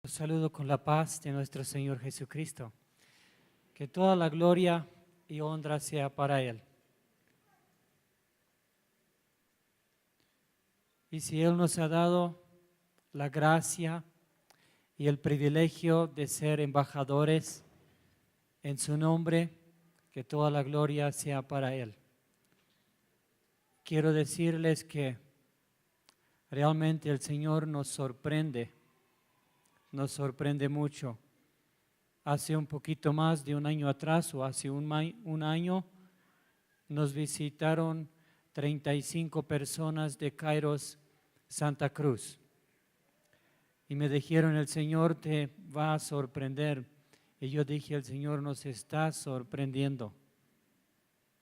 Los saludo con la paz de nuestro Señor Jesucristo. Que toda la gloria y honra sea para Él. Y si Él nos ha dado la gracia y el privilegio de ser embajadores en su nombre, que toda la gloria sea para Él. Quiero decirles que realmente el Señor nos sorprende mucho. Hace un poquito más de un año atrás, o hace un año, nos visitaron 35 personas de Kairos Santa Cruz. Y me dijeron, el Señor te va a sorprender. Y yo dije, el Señor nos está sorprendiendo.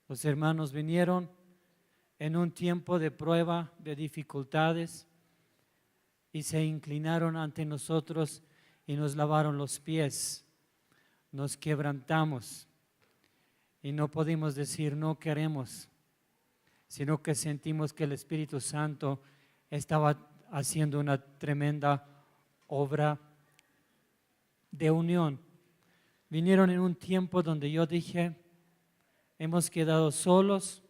Los hermanos vinieron en un tiempo de prueba, de dificultades, y se inclinaron ante nosotros y nos lavaron los pies. Nos quebrantamos y no pudimos decir no queremos, sino que sentimos que el Espíritu Santo estaba haciendo una tremenda obra de unión. Vinieron en un tiempo donde yo dije, hemos quedado solos.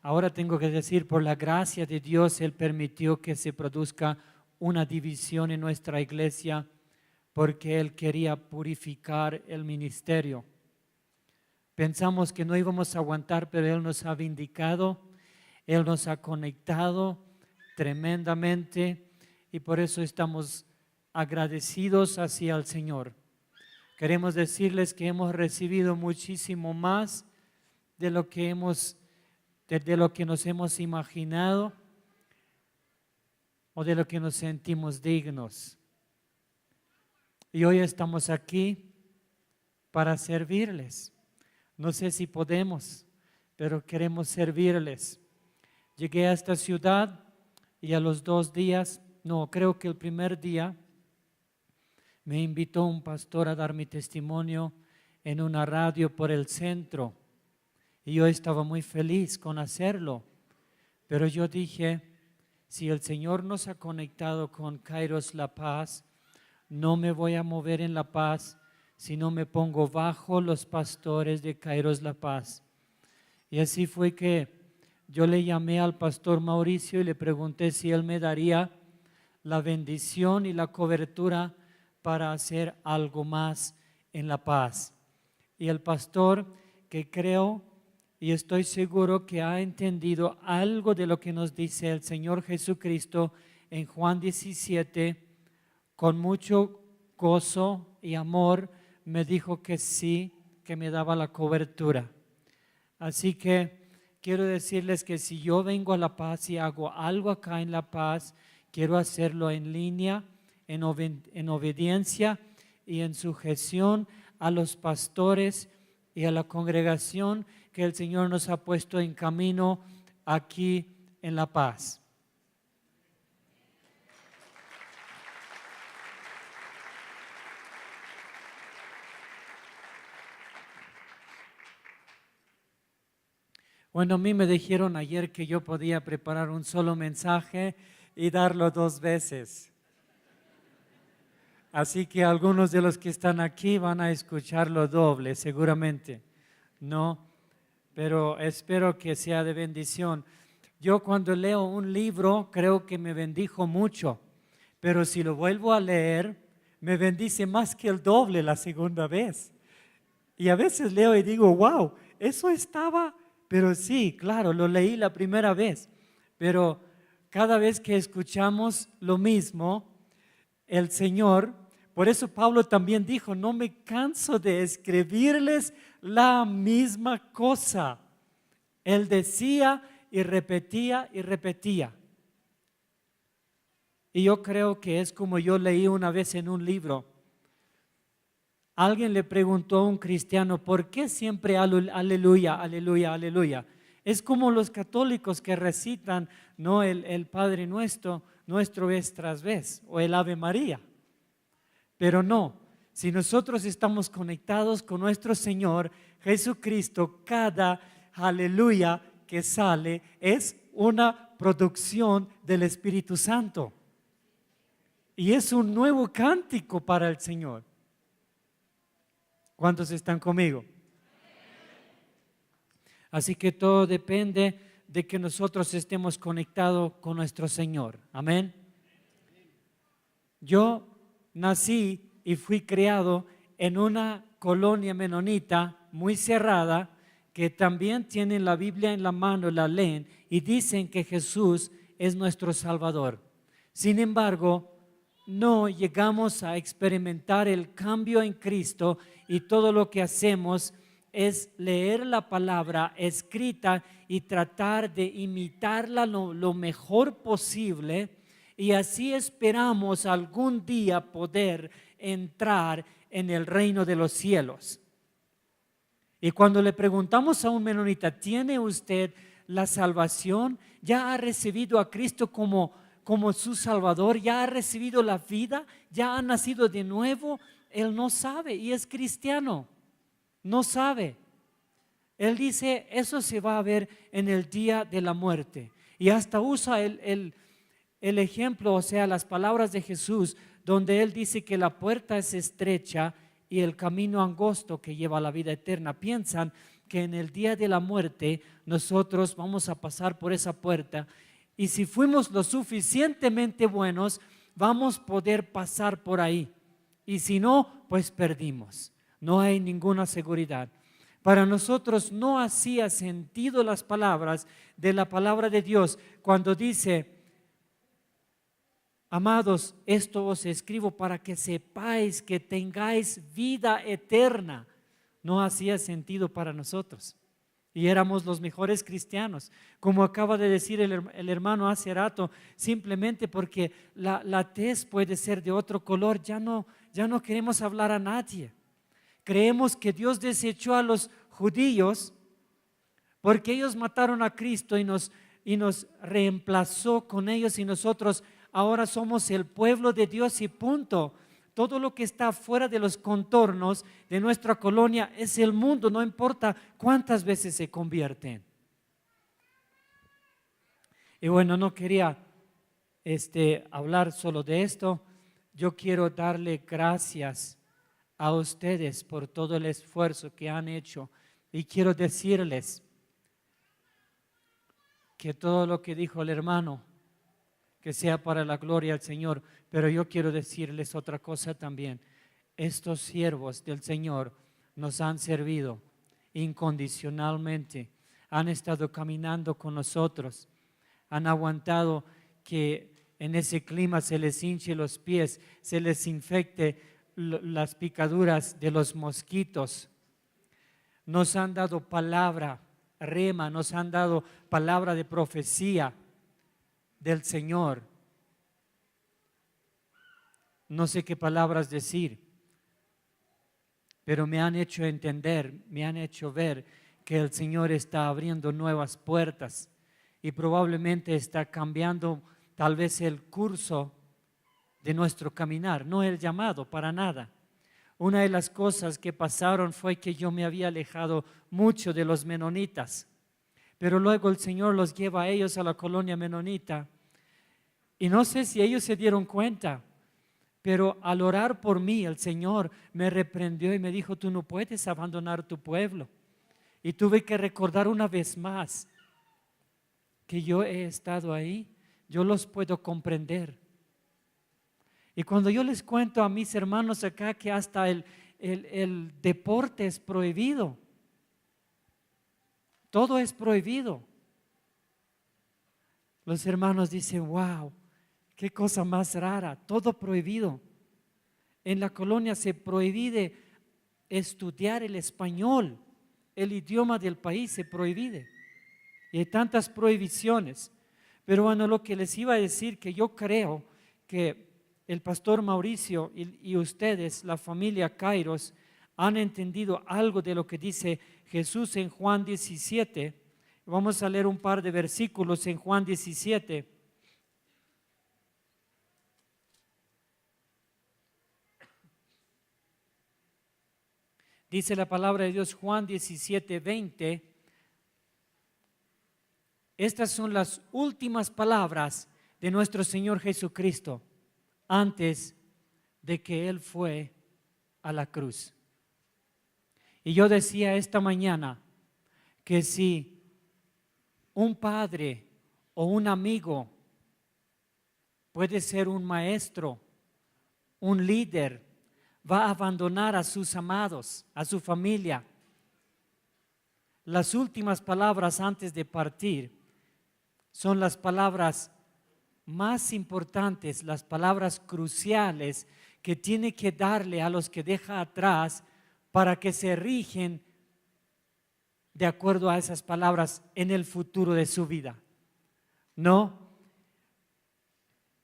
Ahora tengo que decir, por la gracia de Dios, Él permitió que se produzca una división en nuestra iglesia porque Él quería purificar el ministerio. Pensamos que no íbamos a aguantar, pero Él nos ha vindicado, Él nos ha conectado tremendamente y por eso estamos agradecidos hacia el Señor. Queremos decirles que hemos recibido muchísimo más de lo que nos hemos imaginado o de lo que nos sentimos dignos. Y hoy estamos aquí para servirles. No sé si podemos, pero queremos servirles. Llegué a esta ciudad y a los 2 días, creo que el primer día, me invitó un pastor a dar mi testimonio en una radio por el centro. Y yo estaba muy feliz con hacerlo. Pero yo dije, si el Señor nos ha conectado con Kairos La Paz, no me voy a mover en La Paz, sino me pongo bajo los pastores de Kairos La Paz. Y así fue que yo le llamé al pastor Mauricio y le pregunté si él me daría la bendición y la cobertura para hacer algo más en La Paz. Y el pastor, que creo y estoy seguro que ha entendido algo de lo que nos dice el Señor Jesucristo en Juan 17, con mucho gozo y amor, me dijo que sí, que me daba la cobertura. Así que quiero decirles que si yo vengo a La Paz y hago algo acá en La Paz, quiero hacerlo en línea, en obediencia y en sujeción a los pastores y a la congregación que el Señor nos ha puesto en camino aquí en La Paz. Bueno, a mí me dijeron ayer que yo podía preparar un solo mensaje y darlo 2 veces. Así que algunos de los que están aquí van a escucharlo doble, seguramente. No, pero espero que sea de bendición. Yo cuando leo un libro creo que me bendijo mucho, pero si lo vuelvo a leer, me bendice más que el doble la segunda vez. Y a veces leo y digo, wow, eso estaba, pero sí, claro, lo leí la primera vez, pero cada vez que escuchamos lo mismo, el Señor, por eso Pablo también dijo, no me canso de escribirles la misma cosa. Él decía y repetía y repetía. Y yo creo que es como yo leí una vez en un libro. Alguien le preguntó a un cristiano, ¿por qué siempre aleluya, aleluya, aleluya? Es como los católicos que recitan, no el Padre Nuestro vez tras vez, o el Ave María. Pero no, si nosotros estamos conectados con nuestro Señor Jesucristo, cada aleluya que sale es una producción del Espíritu Santo. Y es un nuevo cántico para el Señor. ¿Cuántos están conmigo? Así que todo depende de que nosotros estemos conectados con nuestro Señor. Amén. Yo nací y fui criado en una colonia menonita muy cerrada, que también tienen la Biblia en la mano, la leen y dicen que Jesús es nuestro Salvador. Sin embargo, no llegamos a experimentar el cambio en Cristo, y todo lo que hacemos es leer la palabra escrita y tratar de imitarla lo mejor posible, y así esperamos algún día poder entrar en el reino de los cielos. Y cuando le preguntamos a un menonita, ¿tiene usted la salvación? ¿Ya ha recibido a Cristo como su Salvador? ¿Ya ha recibido la vida? ¿Ya ha nacido de nuevo? Él no sabe, y es cristiano. No sabe. Él dice, eso se va a ver en el día de la muerte. Y hasta usa el ejemplo, o sea, las palabras de Jesús, donde Él dice que la puerta es estrecha y el camino angosto que lleva a la vida eterna. Piensan que en el día de la muerte nosotros vamos a pasar por esa puerta, y si fuimos lo suficientemente buenos, vamos a poder pasar por ahí. Y si no, pues perdimos. No hay ninguna seguridad. Para nosotros no hacía sentido las palabras de la palabra de Dios cuando dice: amados, esto os escribo para que sepáis que tengáis vida eterna. No hacía sentido para nosotros. Y éramos los mejores cristianos. Como acaba de decir el hermano hace rato, simplemente porque la tez puede ser de otro color, ya no queremos hablar a nadie. Creemos que Dios desechó a los judíos porque ellos mataron a Cristo y nos reemplazó con ellos, y nosotros ahora somos el pueblo de Dios y punto. Todo lo que está fuera de los contornos de nuestra colonia es el mundo, no importa cuántas veces se convierten. Y bueno, no quería hablar solo de esto. Yo quiero darle gracias a ustedes por todo el esfuerzo que han hecho, y quiero decirles que todo lo que dijo el hermano, que sea para la gloria del Señor. Pero yo quiero decirles otra cosa también. Estos siervos del Señor nos han servido incondicionalmente. Han estado caminando con nosotros. Han aguantado que en ese clima se les hinche los pies, se les infecte las picaduras de los mosquitos. Nos han dado palabra, rema, nos han dado palabra de profecía del Señor. No sé qué palabras decir, pero me han hecho entender, me han hecho ver que el Señor está abriendo nuevas puertas, y probablemente está cambiando tal vez el curso de nuestro caminar, no el llamado, para nada. Una de las cosas que pasaron fue que yo me había alejado mucho de los menonitas, pero luego el Señor los lleva a ellos a la colonia menonita, y no sé si ellos se dieron cuenta, pero al orar por mí, el Señor me reprendió y me dijo: tú no puedes abandonar tu pueblo. Y tuve que recordar una vez más que yo he estado ahí, yo los puedo comprender. Y cuando yo les cuento a mis hermanos acá que hasta el deporte es prohibido, todo es prohibido, los hermanos dicen: wow, qué cosa más rara, todo prohibido. En la colonia se prohíbe estudiar el español, el idioma del país se prohíbe. Y hay tantas prohibiciones. Pero bueno, lo que les iba a decir, que yo creo que el pastor Mauricio y ustedes, la familia Kairos, han entendido algo de lo que dice Jesús en Juan 17. Vamos a leer un par de versículos en Juan 17. Dice la palabra de Dios, Juan 17, 20. Estas son las últimas palabras de nuestro Señor Jesucristo antes de que Él fue a la cruz. Y yo decía esta mañana que si un padre o un amigo puede ser un maestro, un líder, va a abandonar a sus amados, a su familia, las últimas palabras antes de partir son las palabras más importantes, las palabras cruciales que tiene que darle a los que deja atrás para que se rigen de acuerdo a esas palabras en el futuro de su vida. ¿No?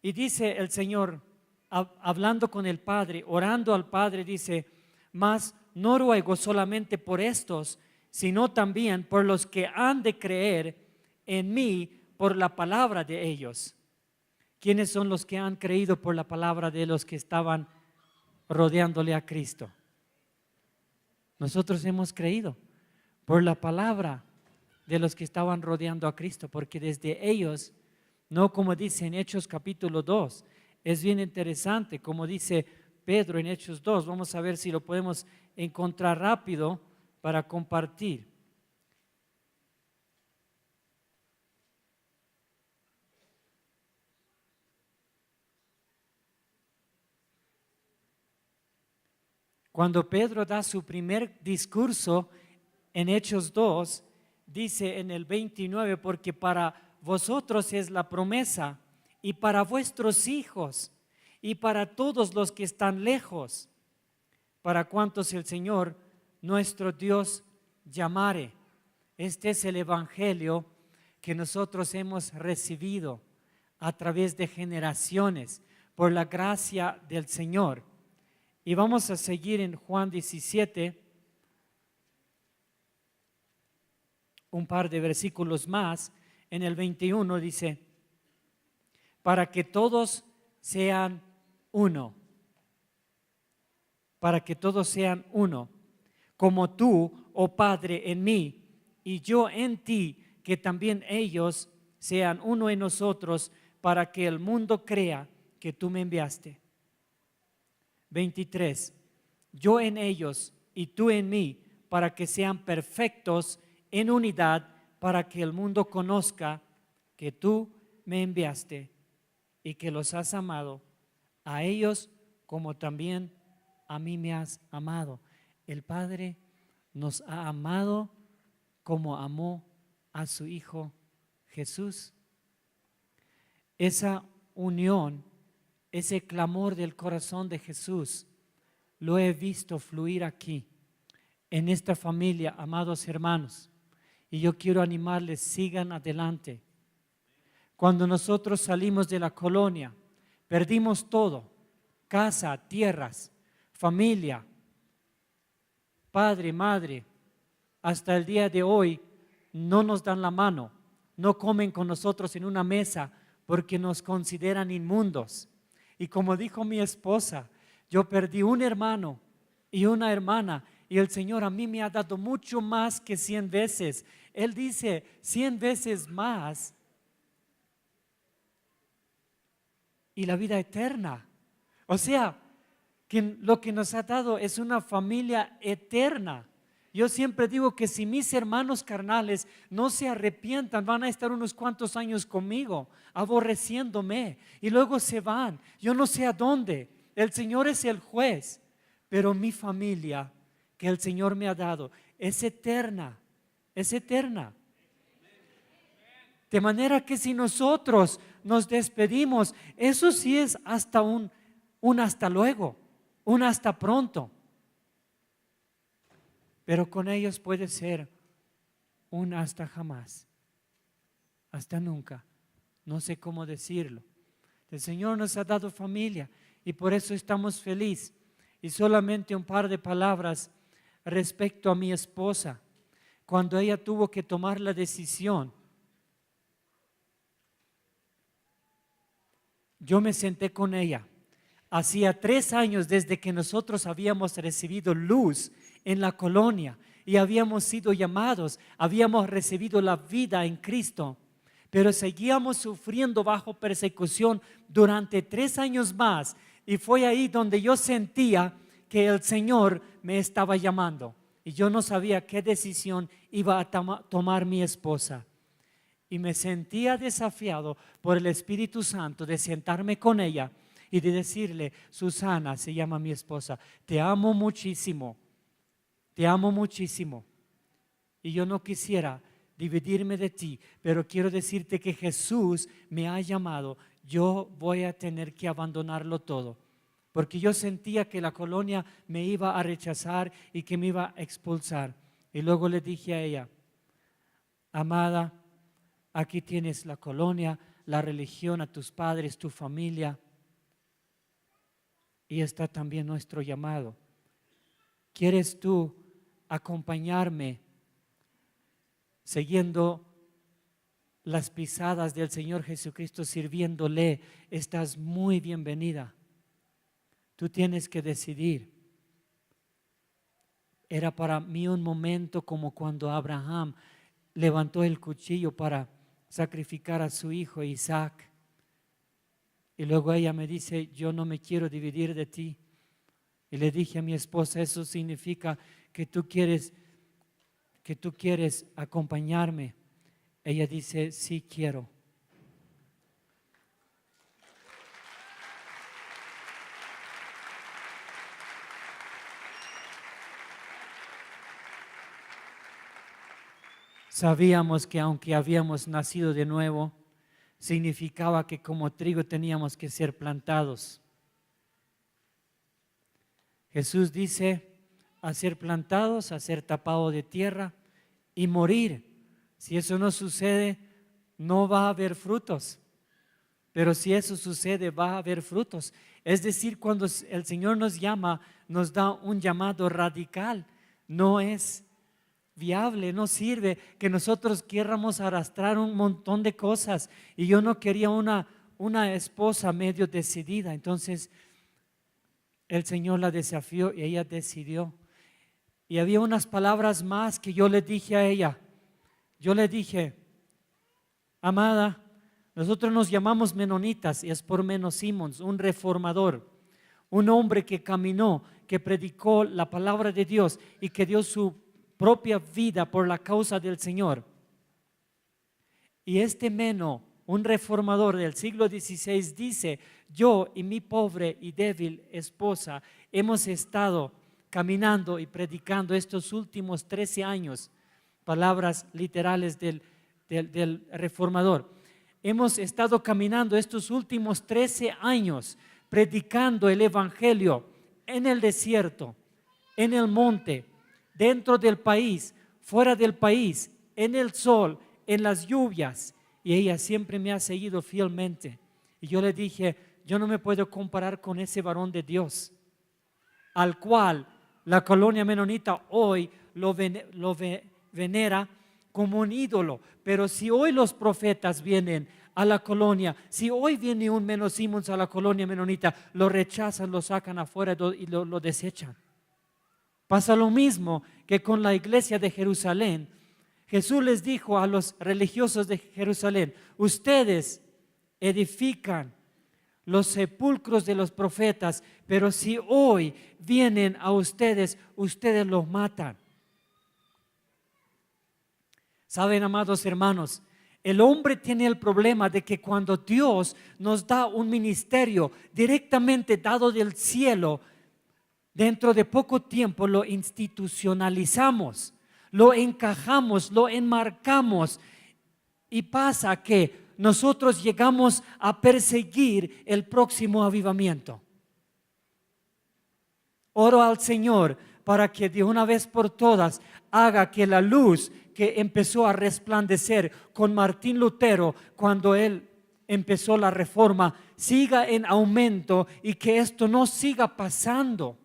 Y dice el Señor, hablando con el Padre, orando al Padre, dice: mas no ruego solamente por estos, sino también por los que han de creer en mí por la palabra de ellos. ¿Quiénes son los que han creído por la palabra de los que estaban rodeándole a Cristo? Nosotros hemos creído por la palabra de los que estaban rodeando a Cristo, porque desde ellos, no como dice en Hechos capítulo 2, es bien interesante, como dice Pedro en Hechos 2, vamos a ver si lo podemos encontrar rápido para compartir. Cuando Pedro da su primer discurso en Hechos 2, dice en el 29, porque para vosotros es la promesa, y para vuestros hijos, y para todos los que están lejos, para cuantos el Señor nuestro Dios llamare. Este es el evangelio que nosotros hemos recibido a través de generaciones por la gracia del Señor. Y vamos a seguir en Juan 17, un par de versículos más. En el 21 dice: para que todos sean uno, para que todos sean uno, como tú, oh Padre, en mí y yo en ti, que también ellos sean uno en nosotros, para que el mundo crea que tú me enviaste. 23, yo en ellos y tú en mí, para que sean perfectos en unidad, para que el mundo conozca que tú me enviaste y que los has amado a ellos como también a mí me has amado. El Padre nos ha amado como amó a su Hijo Jesús. Esa unión, ese clamor del corazón de Jesús, lo he visto fluir aquí, en esta familia, amados hermanos. Y yo quiero animarles, sigan adelante. Cuando nosotros salimos de la colonia, perdimos todo: casa, tierras, familia, padre, madre. Hasta el día de hoy no nos dan la mano, no comen con nosotros en una mesa porque nos consideran inmundos. Y como dijo mi esposa, yo perdí un hermano y una hermana, y el Señor a mí me ha dado mucho más que 100 veces. Él dice 100 veces más y la vida eterna. O sea, que lo que nos ha dado es una familia eterna. Yo siempre digo que si mis hermanos carnales no se arrepientan, van a estar unos cuantos años conmigo, aborreciéndome, y luego se van. Yo no sé a dónde. El Señor es el juez, pero mi familia que el Señor me ha dado es eterna, es eterna. De manera que si nosotros nos despedimos, eso sí es hasta un hasta luego, un hasta pronto. Pero con ellos puede ser un hasta jamás, hasta nunca. No sé cómo decirlo. El Señor nos ha dado familia y por eso estamos felices. Y solamente un par de palabras respecto a mi esposa. Cuando ella tuvo que tomar la decisión, yo me senté con ella. Hacía 3 años desde que nosotros habíamos recibido luz en la colonia y habíamos sido llamados, habíamos recibido la vida en Cristo. Pero seguíamos sufriendo bajo persecución durante 3 años más. Y fue ahí donde yo sentía que el Señor me estaba llamando. Y yo no sabía qué decisión iba a tomar mi esposa. Y me sentía desafiado por el Espíritu Santo de sentarme con ella y de decirle: Susana, se llama mi esposa, te amo muchísimo, te amo muchísimo. Y yo no quisiera dividirme de ti, pero quiero decirte que Jesús me ha llamado. Yo voy a tener que abandonarlo todo, porque yo sentía que la colonia me iba a rechazar y que me iba a expulsar. Y luego le dije a ella: amada, aquí tienes la colonia, la religión, a tus padres, tu familia, y está también nuestro llamado. ¿Quieres tú acompañarme siguiendo las pisadas del Señor Jesucristo, sirviéndole? Estás muy bienvenida. Tú tienes que decidir. Era para mí un momento como cuando Abraham levantó el cuchillo para sacrificar a su hijo Isaac. Y luego ella me dice: yo no me quiero dividir de ti. Y le dije a mi esposa: eso significa que tú quieres acompañarme. Ella dice: sí quiero. Sabíamos que aunque habíamos nacido de nuevo, significaba que como trigo teníamos que ser plantados. Jesús dice: a ser plantados, a ser tapados de tierra y morir. Si eso no sucede, no va a haber frutos. Pero si eso sucede, va a haber frutos. Es decir, cuando el Señor nos llama, nos da un llamado radical. No es viable, no sirve que nosotros querramos arrastrar un montón de cosas. Y yo no quería una esposa medio decidida. Entonces el Señor la desafió y ella decidió. Y había unas palabras más que yo le dije a ella. Yo le dije: amada, nosotros nos llamamos menonitas y es por Menno Simons, un reformador, un hombre que caminó, que predicó la palabra de Dios y que dio su propia vida por la causa del Señor. Y este Menno, un reformador del siglo XVI, dice: yo y mi pobre y débil esposa hemos estado caminando y predicando estos últimos 13 años, palabras literales del reformador. Hemos estado caminando estos últimos 13 años predicando el evangelio en el desierto, en el monte, dentro del país, fuera del país, en el sol, en las lluvias. Y ella siempre me ha seguido fielmente. Y yo le dije: yo no me puedo comparar con ese varón de Dios, al cual la colonia menonita hoy lo venera como un ídolo. Pero si hoy los profetas vienen a la colonia, si hoy viene un Menno Simons a la colonia menonita, lo rechazan, lo sacan afuera y lo desechan. Pasa lo mismo que con la iglesia de Jerusalén. Jesús les dijo a los religiosos de Jerusalén: ustedes edifican los sepulcros de los profetas, pero si hoy vienen a ustedes, ustedes los matan. Saben, amados hermanos, el hombre tiene el problema de que cuando Dios nos da un ministerio directamente dado del cielo, dentro de poco tiempo lo institucionalizamos, lo encajamos, lo enmarcamos, y pasa que nosotros llegamos a perseguir el próximo avivamiento. Oro al Señor para que de una vez por todas haga que la luz que empezó a resplandecer con Martín Lutero cuando él empezó la reforma siga en aumento y que esto no siga pasando.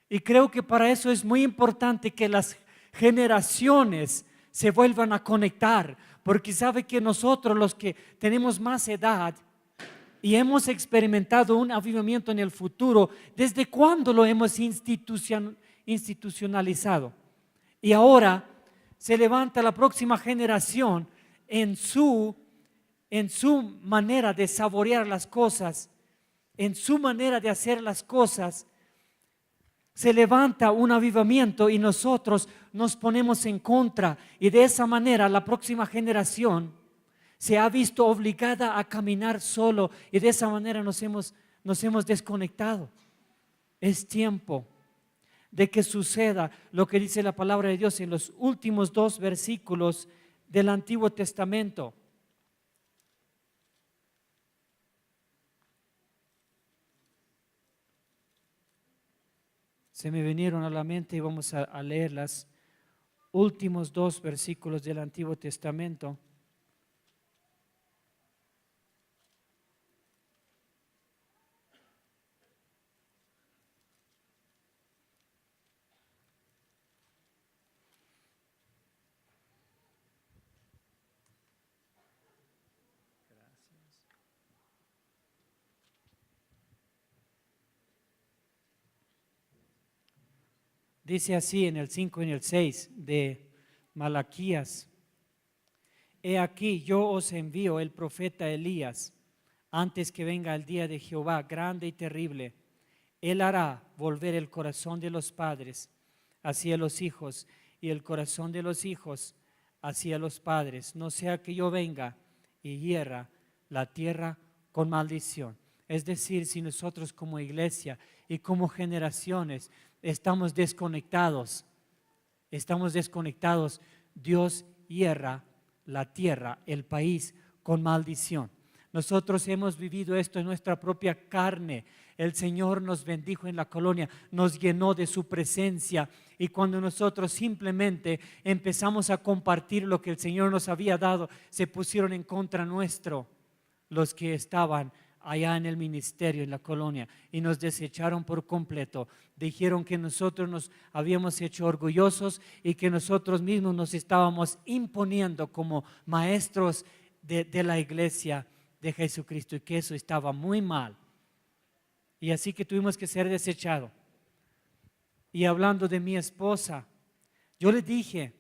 Y creo que para eso es muy importante que las generaciones se vuelvan a conectar, porque sabe que nosotros, los que tenemos más edad y hemos experimentado un avivamiento en el futuro, ¿desde cuándo lo hemos institucionalizado? Y ahora se levanta la próxima generación en su manera de saborear las cosas, en su manera de hacer las cosas, se levanta un avivamiento y nosotros nos ponemos en contra. Y de esa manera la próxima generación se ha visto obligada a caminar solo y de esa manera nos hemos desconectado. Es tiempo de que suceda lo que dice la palabra de Dios en los últimos 2 versículos del Antiguo Testamento. Se me vinieron a la mente y vamos a leer los últimos 2 versículos del Antiguo Testamento. Dice así en el 5 y en el 6 de Malaquías: He aquí, yo os envío el profeta Elías antes que venga el día de Jehová grande y terrible. Él hará volver el corazón de los padres hacia los hijos y el corazón de los hijos hacia los padres, no sea que yo venga y hiera la tierra con maldición. Es decir, si nosotros como iglesia y como generaciones estamos desconectados, Dios hierra la tierra, el país, con maldición. Nosotros hemos vivido esto en nuestra propia carne. El Señor nos bendijo en la colonia, nos llenó de su presencia y cuando nosotros simplemente empezamos a compartir lo que el Señor nos había dado, se pusieron en contra nuestro los que estaban allá en el ministerio, en la colonia, y nos desecharon por completo. Dijeron que nosotros nos habíamos hecho orgullosos y que nosotros mismos nos estábamos imponiendo como maestros de la iglesia de Jesucristo y que eso estaba muy mal. Y así que tuvimos que ser desechados. Y hablando de mi esposa, yo le dije,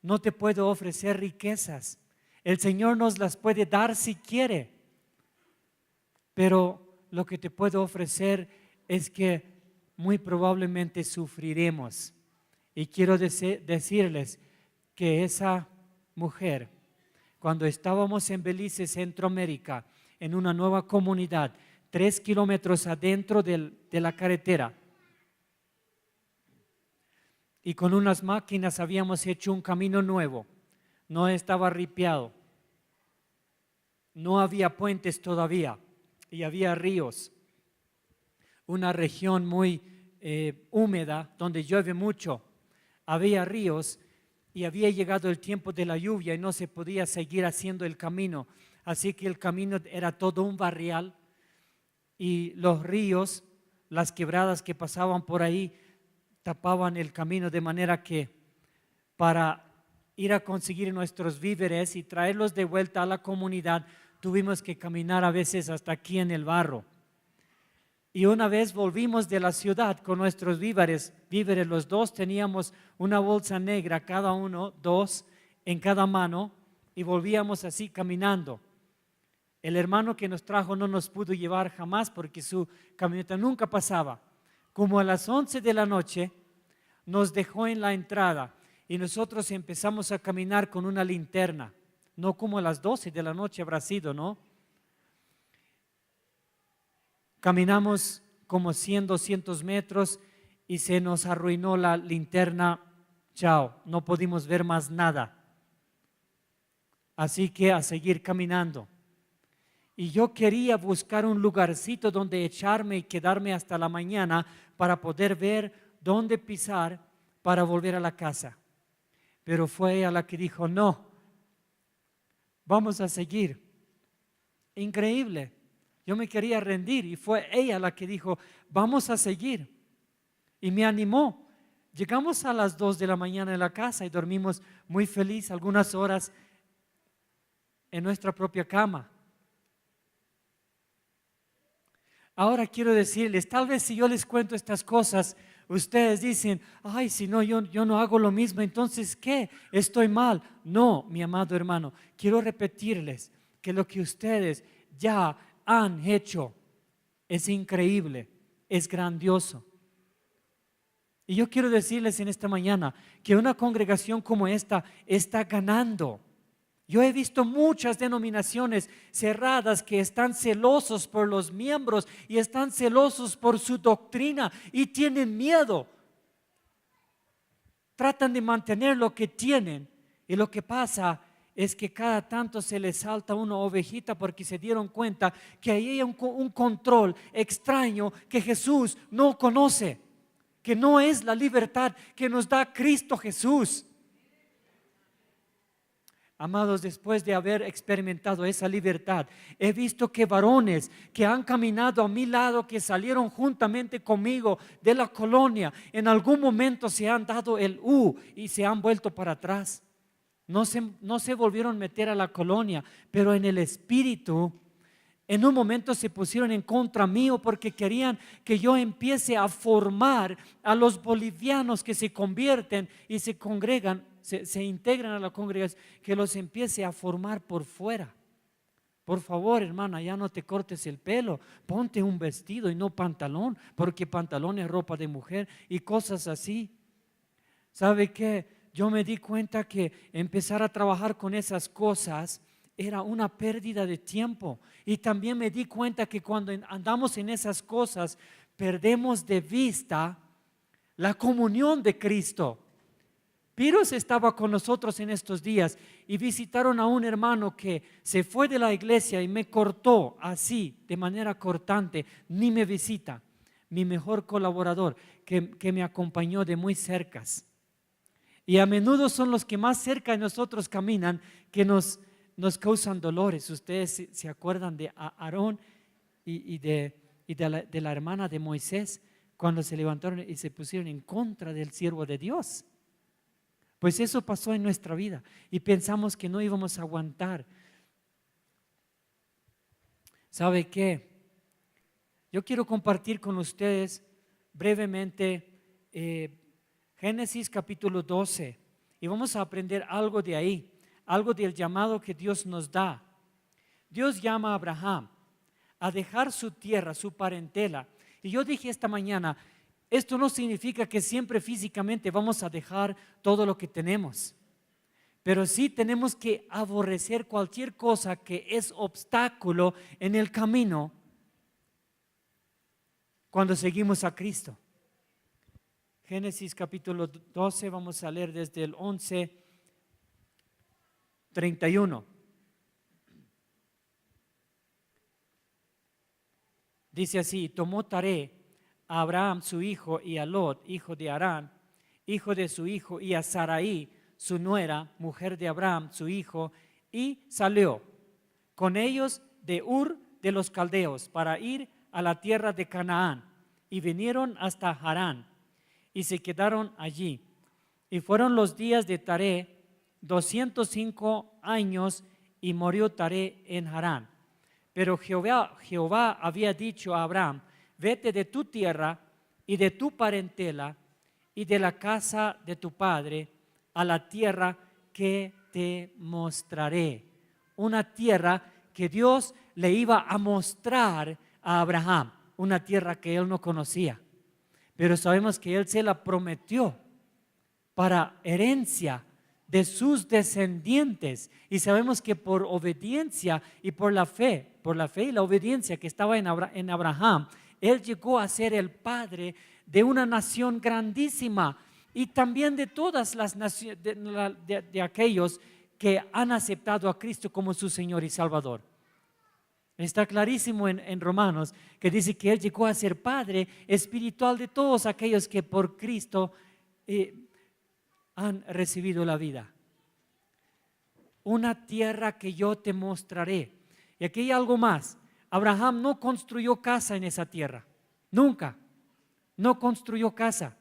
no te puedo ofrecer riquezas. El Señor nos las puede dar si quiere. Pero lo que te puedo ofrecer es que muy probablemente sufriremos. Y quiero decirles que esa mujer, cuando estábamos en Belice, Centroamérica, en una nueva comunidad, 3 kilómetros adentro de la carretera, y con unas máquinas habíamos hecho un camino nuevo, no estaba ripiado, no había puentes todavía y había ríos, una región muy húmeda donde llueve mucho, había ríos y había llegado el tiempo de la lluvia y no se podía seguir haciendo el camino, así que el camino era todo un barrial y los ríos, las quebradas que pasaban por ahí tapaban el camino, de manera que para ir a conseguir nuestros víveres y traerlos de vuelta a la comunidad tuvimos que caminar a veces hasta aquí en el barro. Y una vez volvimos de la ciudad con nuestros víveres, los dos teníamos una bolsa negra, cada uno, 2 en cada mano, y volvíamos así caminando. El hermano que nos trajo no nos pudo llevar jamás porque su camioneta nunca pasaba. Como a las 11 de la noche nos dejó en la entrada y nosotros empezamos a caminar con una linterna, no como a las 12 de la noche habrá sido, ¿no? Caminamos como 100, 200 metros y se nos arruinó la linterna. Chao, no pudimos ver más nada. Así que a seguir caminando. Y yo quería buscar un lugarcito donde echarme y quedarme hasta la mañana para poder ver dónde pisar para volver a la casa. Pero fue ella la que dijo, no, vamos a seguir. Increíble. Yo me quería rendir y fue ella la que dijo, vamos a seguir. Y me animó. Llegamos a las 2 de la mañana en la casa y dormimos muy feliz algunas horas en nuestra propia cama. Ahora quiero decirles, tal vez si yo les cuento estas cosas, Ustedes dicen, ay, si no, yo no hago lo mismo, entonces ¿qué? Estoy mal. No, mi amado hermano, quiero repetirles que lo que ustedes ya han hecho es increíble, es grandioso. Y yo quiero decirles en esta mañana que una congregación como esta está ganando. Yo he visto muchas denominaciones cerradas que están celosos por los miembros y están celosos por su doctrina y tienen miedo. Tratan de mantener lo que tienen y lo que pasa es que cada tanto se les salta una ovejita porque se dieron cuenta que ahí hay un control extraño que Jesús no conoce, que no es la libertad que nos da Cristo Jesús. Amados, después de haber experimentado esa libertad, he visto que varones que han caminado a mi lado, que salieron juntamente conmigo de la colonia, en algún momento se han dado el y se han vuelto para atrás. No se volvieron a meter a la colonia, pero en el espíritu, en un momento se pusieron en contra mío porque querían que yo empiece a formar a los bolivianos que se convierten y se congregan, se integran a la congregación, que los empiece a formar por fuera. Por favor, hermana, ya no te cortes el pelo, ponte un vestido y no pantalón, porque pantalón es ropa de mujer y cosas así. ¿Sabe qué? Yo me di cuenta que empezar a trabajar con esas cosas era una pérdida de tiempo. Y también me di cuenta que cuando andamos en esas cosas, perdemos de vista la comunión de Cristo. Piros estaba con nosotros en estos días y visitaron a un hermano que se fue de la iglesia y me cortó así, de manera cortante, ni me visita. Mi mejor colaborador que me acompañó de muy cerca. Y a menudo son los que más cerca de nosotros caminan que nos causan dolores. Ustedes se acuerdan de Aarón y de la hermana de Moisés cuando se levantaron y se pusieron en contra del siervo de Dios. Pues eso pasó en nuestra vida y pensamos que no íbamos a aguantar. ¿Sabe qué? Yo quiero compartir con ustedes brevemente Génesis capítulo 12 y vamos a aprender algo de ahí, algo del llamado que Dios nos da. Dios llama a Abraham a dejar su tierra, su parentela. Y yo dije esta mañana, esto no significa que siempre físicamente vamos a dejar todo lo que tenemos, pero sí tenemos que aborrecer cualquier cosa que es obstáculo en el camino cuando seguimos a Cristo. Génesis capítulo 12, vamos a leer desde el 11:31. Dice así: tomó Taré a Abraham su hijo y a Lot, hijo de Harán, hijo de su hijo, y a Sarai, su nuera, mujer de Abraham, su hijo, y salió con ellos de Ur de los Caldeos para ir a la tierra de Canaán, y vinieron hasta Harán y se quedaron allí. Y fueron los días de Taré 205 años y murió Taré en Harán. Pero Jehová había dicho a Abraham: vete de tu tierra y de tu parentela y de la casa de tu padre a la tierra que te mostraré. Una tierra que Dios le iba a mostrar a Abraham, una tierra que él no conocía. Pero sabemos que él se la prometió para herencia de sus descendientes. Y sabemos que por obediencia y por la fe y la obediencia que estaba en Abraham, él llegó a ser el padre de una nación grandísima y también de todas las naciones, de aquellos que han aceptado a Cristo como su Señor y Salvador. Está clarísimo en Romanos que dice que él llegó a ser padre espiritual de todos aquellos que por Cristo han recibido la vida. Una tierra que yo te mostraré. Y aquí hay algo más. Abraham no construyó casa en esa tierra, nunca, no construyó casa.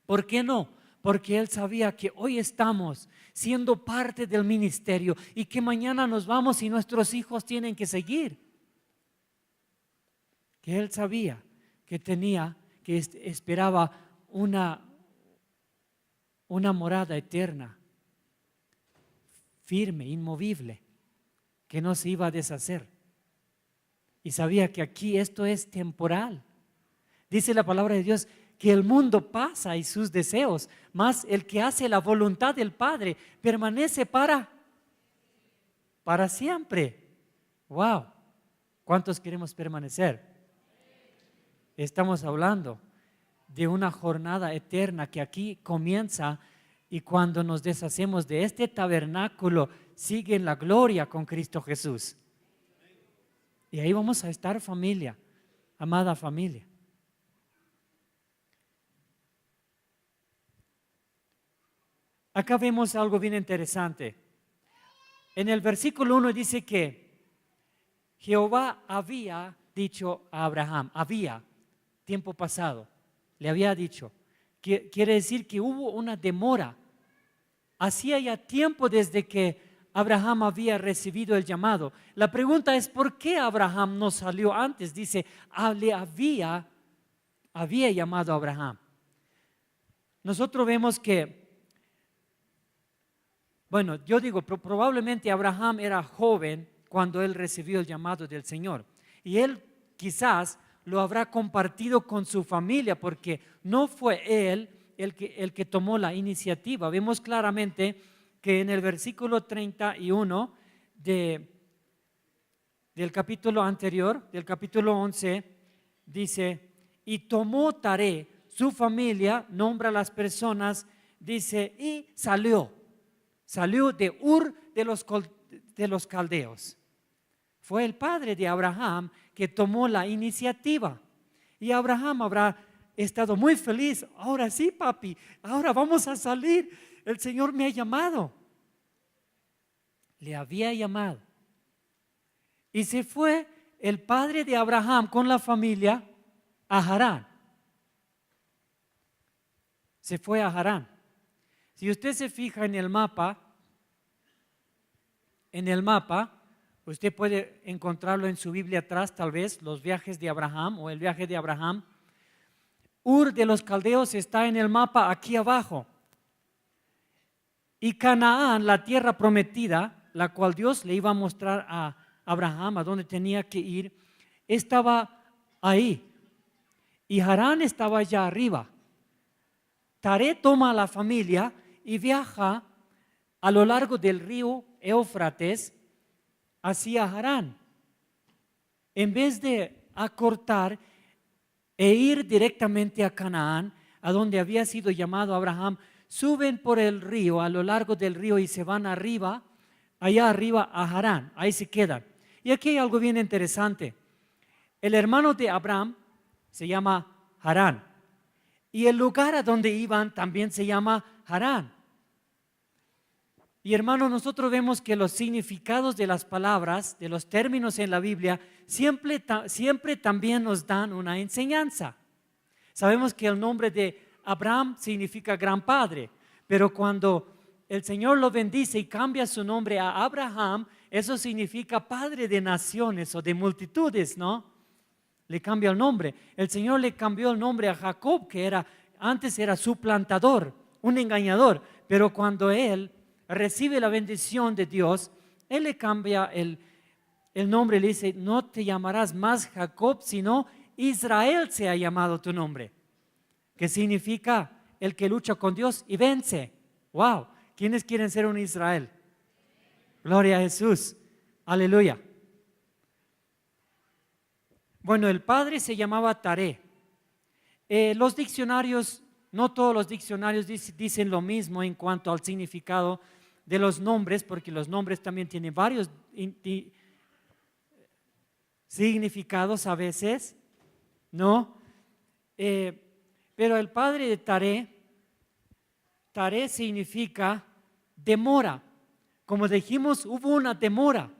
¿Por qué no? Porque él sabía que hoy estamos siendo parte del ministerio y que mañana nos vamos y nuestros hijos tienen que seguir. Que él sabía que tenía que esperaba una morada eterna, firme, inmovible, que no se iba a deshacer. Y sabía que aquí esto es temporal. Dice la palabra de Dios que el mundo pasa y sus deseos, mas el que hace la voluntad del Padre permanece para siempre. Wow, ¿cuántos queremos permanecer? Estamos hablando de una jornada eterna que aquí comienza, y cuando nos deshacemos de este tabernáculo, sigue en la gloria con Cristo Jesús. Y ahí vamos a estar, familia, amada familia. Acá vemos algo bien interesante. En el versículo 1 dice que Jehová había dicho a Abraham, tiempo pasado, le había dicho, que quiere decir que hubo una demora. Hacía ya tiempo desde que Abraham había recibido el llamado. La pregunta es, ¿por qué Abraham no salió antes? Dice, le había llamado a Abraham. Nosotros vemos que, bueno, yo digo, probablemente Abraham era joven cuando él recibió el llamado del Señor. Y él quizás lo habrá compartido con su familia, porque no fue él el que tomó la iniciativa. Vemos claramente que en el versículo 31 del capítulo anterior, del capítulo 11, dice, y tomó Taré, su familia, nombra a las personas, dice, y salió de Ur de los caldeos. Fue el padre de Abraham que tomó la iniciativa. Y Abraham habrá estado muy feliz. Ahora sí, papi, ahora vamos a salir. El Señor me ha llamado. Le había llamado. Y se fue el padre de Abraham con la familia a Harán. Se fue a Harán. Si usted se fija en el mapa, usted puede encontrarlo en su Biblia atrás, tal vez, los viajes de Abraham o el viaje de Abraham. Ur de los caldeos está en el mapa aquí abajo. Y Canaán, la tierra prometida, la cual Dios le iba a mostrar a Abraham, a donde tenía que ir, estaba ahí. Y Harán estaba allá arriba. Taré toma a la familia y viaja a lo largo del río Éufrates hacia Harán. En vez de acortar e ir directamente a Canaán, a donde había sido llamado Abraham, suben por el río, a lo largo del río, y se van arriba, allá arriba a Harán. Ahí se quedan. Y aquí hay algo bien interesante. El hermano de Abraham se llama Harán, y el lugar a donde iban también se llama Harán. Y hermanos, nosotros vemos que los significados de las palabras, de los términos en la Biblia, siempre también nos dan una enseñanza. Sabemos que el nombre de Abraham significa gran padre, pero cuando el Señor lo bendice y cambia su nombre a Abraham, eso significa padre de naciones o de multitudes, ¿no? Le cambia el nombre. El Señor le cambió el nombre a Jacob, que antes era suplantador, un engañador, pero cuando él recibe la bendición de Dios, él le cambia el nombre, le dice, no te llamarás más Jacob, sino Israel se ha llamado tu nombre, que significa el que lucha con Dios y vence. Wow, ¿quiénes quieren ser un Israel? Gloria a Jesús, aleluya. Bueno, el padre se llamaba Taré. Los diccionarios, no todos los diccionarios dicen lo mismo en cuanto al significado de los nombres, porque los nombres también tienen varios significados a veces, ¿no? Pero el padre de Taré significa demora. Como dijimos, hubo una demora.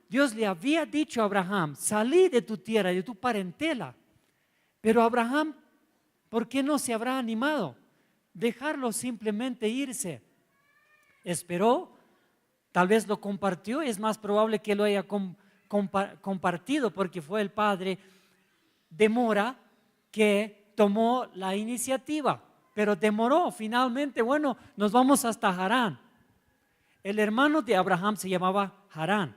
Dios le había dicho a Abraham, salí de tu tierra, de tu parentela. Pero Abraham, ¿por qué no se habrá animado? Dejarlo simplemente irse. Esperó, tal vez lo compartió, es más probable que lo haya compartido porque fue el padre demora que tomó la iniciativa, pero demoró. Finalmente, bueno, nos vamos hasta Harán. El hermano de Abraham se llamaba Harán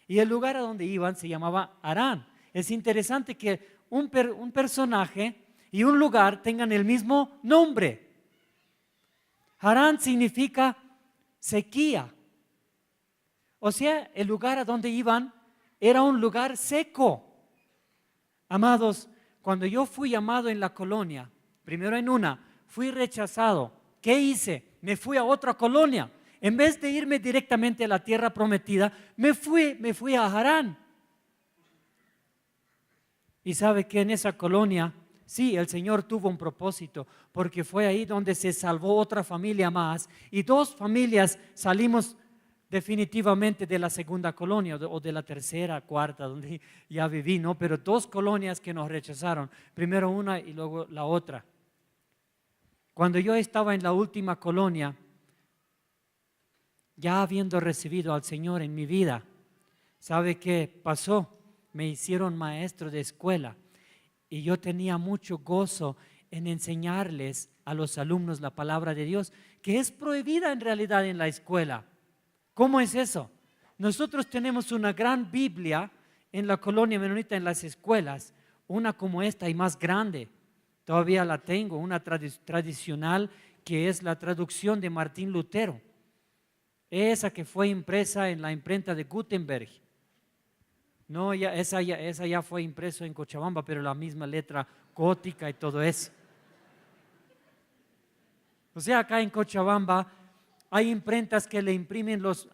y el lugar a donde iban se llamaba Harán. Es interesante que un personaje y un lugar tengan el mismo nombre. Harán significa sequía. O sea, el lugar a donde iban era un lugar seco. Amados, cuando yo fui llamado en la colonia, primero en una, fui rechazado. ¿Qué hice? Me fui a otra colonia. En vez de irme directamente a la tierra prometida, me fui a Harán. Y sabe que en esa colonia, sí, el Señor tuvo un propósito, porque fue ahí donde se salvó otra familia más, y 2 familias salimos definitivamente de la segunda colonia, o de la tercera, cuarta, donde ya viví, ¿no? Pero 2 colonias que nos rechazaron, primero una y luego la otra. Cuando yo estaba en la última colonia, ya habiendo recibido al Señor en mi vida, ¿sabe qué pasó? Me hicieron maestro de escuela y yo tenía mucho gozo en enseñarles a los alumnos la palabra de Dios, que es prohibida en realidad en la escuela. ¿Cómo es eso? Nosotros tenemos una gran Biblia en la colonia menonita, en las escuelas, una como esta y más grande. Todavía la tengo, una tradicional que es la traducción de Martín Lutero. Esa que fue impresa en la imprenta de Gutenberg. No, esa ya fue impreso en Cochabamba, pero la misma letra gótica y todo eso. O sea, acá en Cochabamba hay imprentas que le imprimen los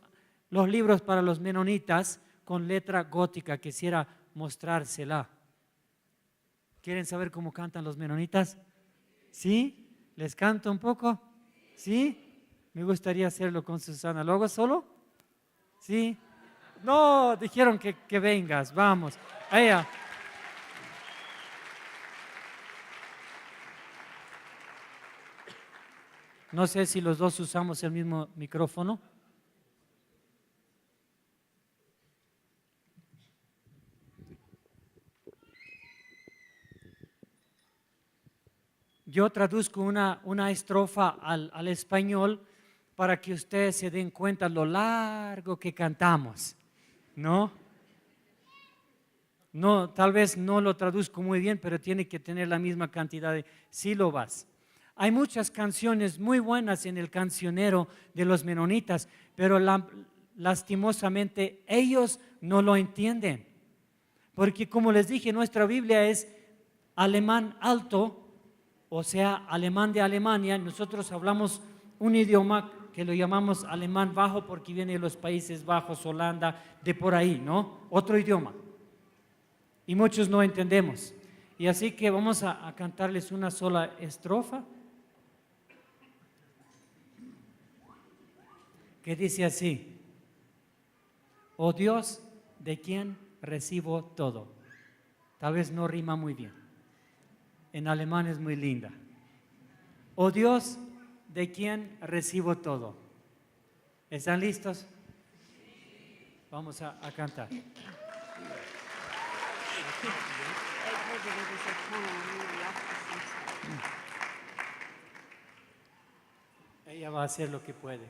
libros para los menonitas con letra gótica. Quisiera mostrársela. ¿Quieren saber cómo cantan los menonitas? ¿Sí? ¿Les canto un poco? ¿Sí? Me gustaría hacerlo con Susana. ¿Lo hago solo? ¿Sí? No, dijeron que vengas. Vamos. Ella. No sé si los dos usamos el mismo micrófono. Yo traduzco una estrofa al español para que ustedes se den cuenta lo largo que cantamos, ¿no? No, tal vez no lo traduzco muy bien, pero tiene que tener la misma cantidad de sílabas. Hay muchas canciones muy buenas en el cancionero de los menonitas, pero lastimosamente ellos no lo entienden. Porque como les dije, nuestra Biblia es alemán alto, o sea, alemán de Alemania. Nosotros hablamos un idioma que lo llamamos alemán bajo porque viene de los Países Bajos, Holanda, de por ahí, ¿no? Otro idioma. Y muchos no entendemos. Y así que vamos a cantarles una sola estrofa que dice así: oh Dios, de quien recibo todo. Tal vez no rima muy bien. En alemán es muy linda. Oh Dios, de quien recibo todo. ¿Están listos? Vamos a cantar. Ella va a hacer lo que puede.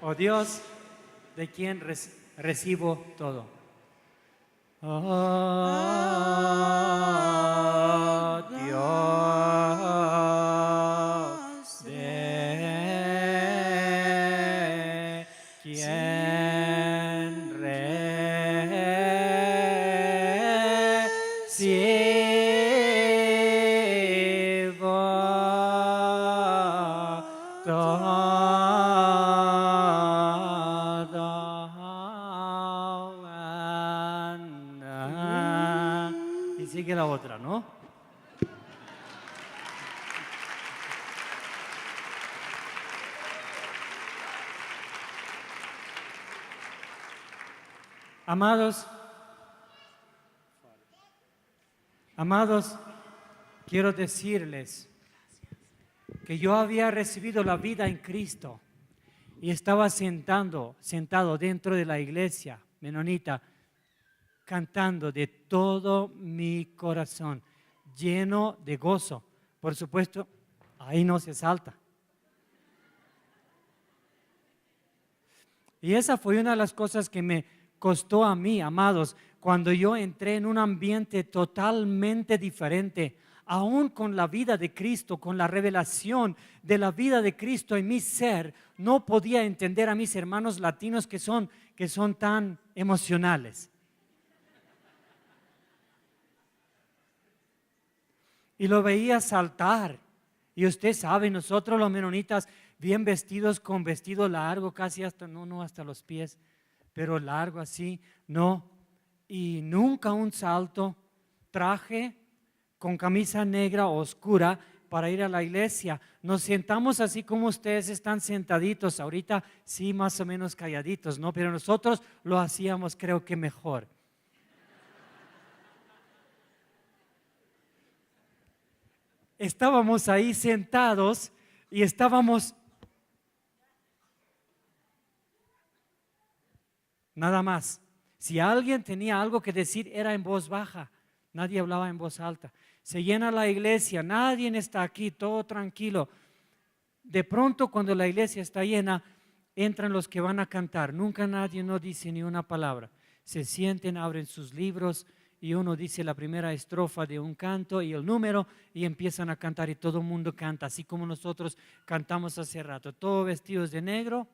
Oh Dios, de quien recibo todo. Oh Dios, de quien recibo todo. Y sigue la otra, ¿no? Amados, quiero decirles que yo había recibido la vida en Cristo y estaba sentado dentro de la iglesia menonita cantando de todo mi corazón, lleno de gozo. Por supuesto, ahí no se salta. Y esa fue una de las cosas que me costó a mí, amados, cuando yo entré en un ambiente totalmente diferente, aún con la vida de Cristo, con la revelación de la vida de Cristo en mi ser, no podía entender a mis hermanos latinos que son tan emocionales. Y lo veía saltar. Y usted sabe, nosotros los menonitas, bien vestidos con vestido largo, casi hasta, no hasta los pies, pero largo así, no. Y nunca un salto, traje con camisa negra oscura para ir a la iglesia. Nos sentamos así como ustedes están sentaditos, ahorita sí más o menos calladitos, ¿no? Pero nosotros lo hacíamos creo que mejor. Estábamos ahí sentados y estábamos nada más. Si alguien tenía algo que decir era en voz baja, nadie hablaba en voz alta. Se llena la iglesia, nadie está aquí, todo tranquilo. De pronto cuando la iglesia está llena, entran los que van a cantar. Nunca nadie no dice ni una palabra. Se sienten, abren sus libros y uno dice la primera estrofa de un canto y el número y empiezan a cantar y todo el mundo canta, así como nosotros cantamos hace rato, todos vestidos de negro.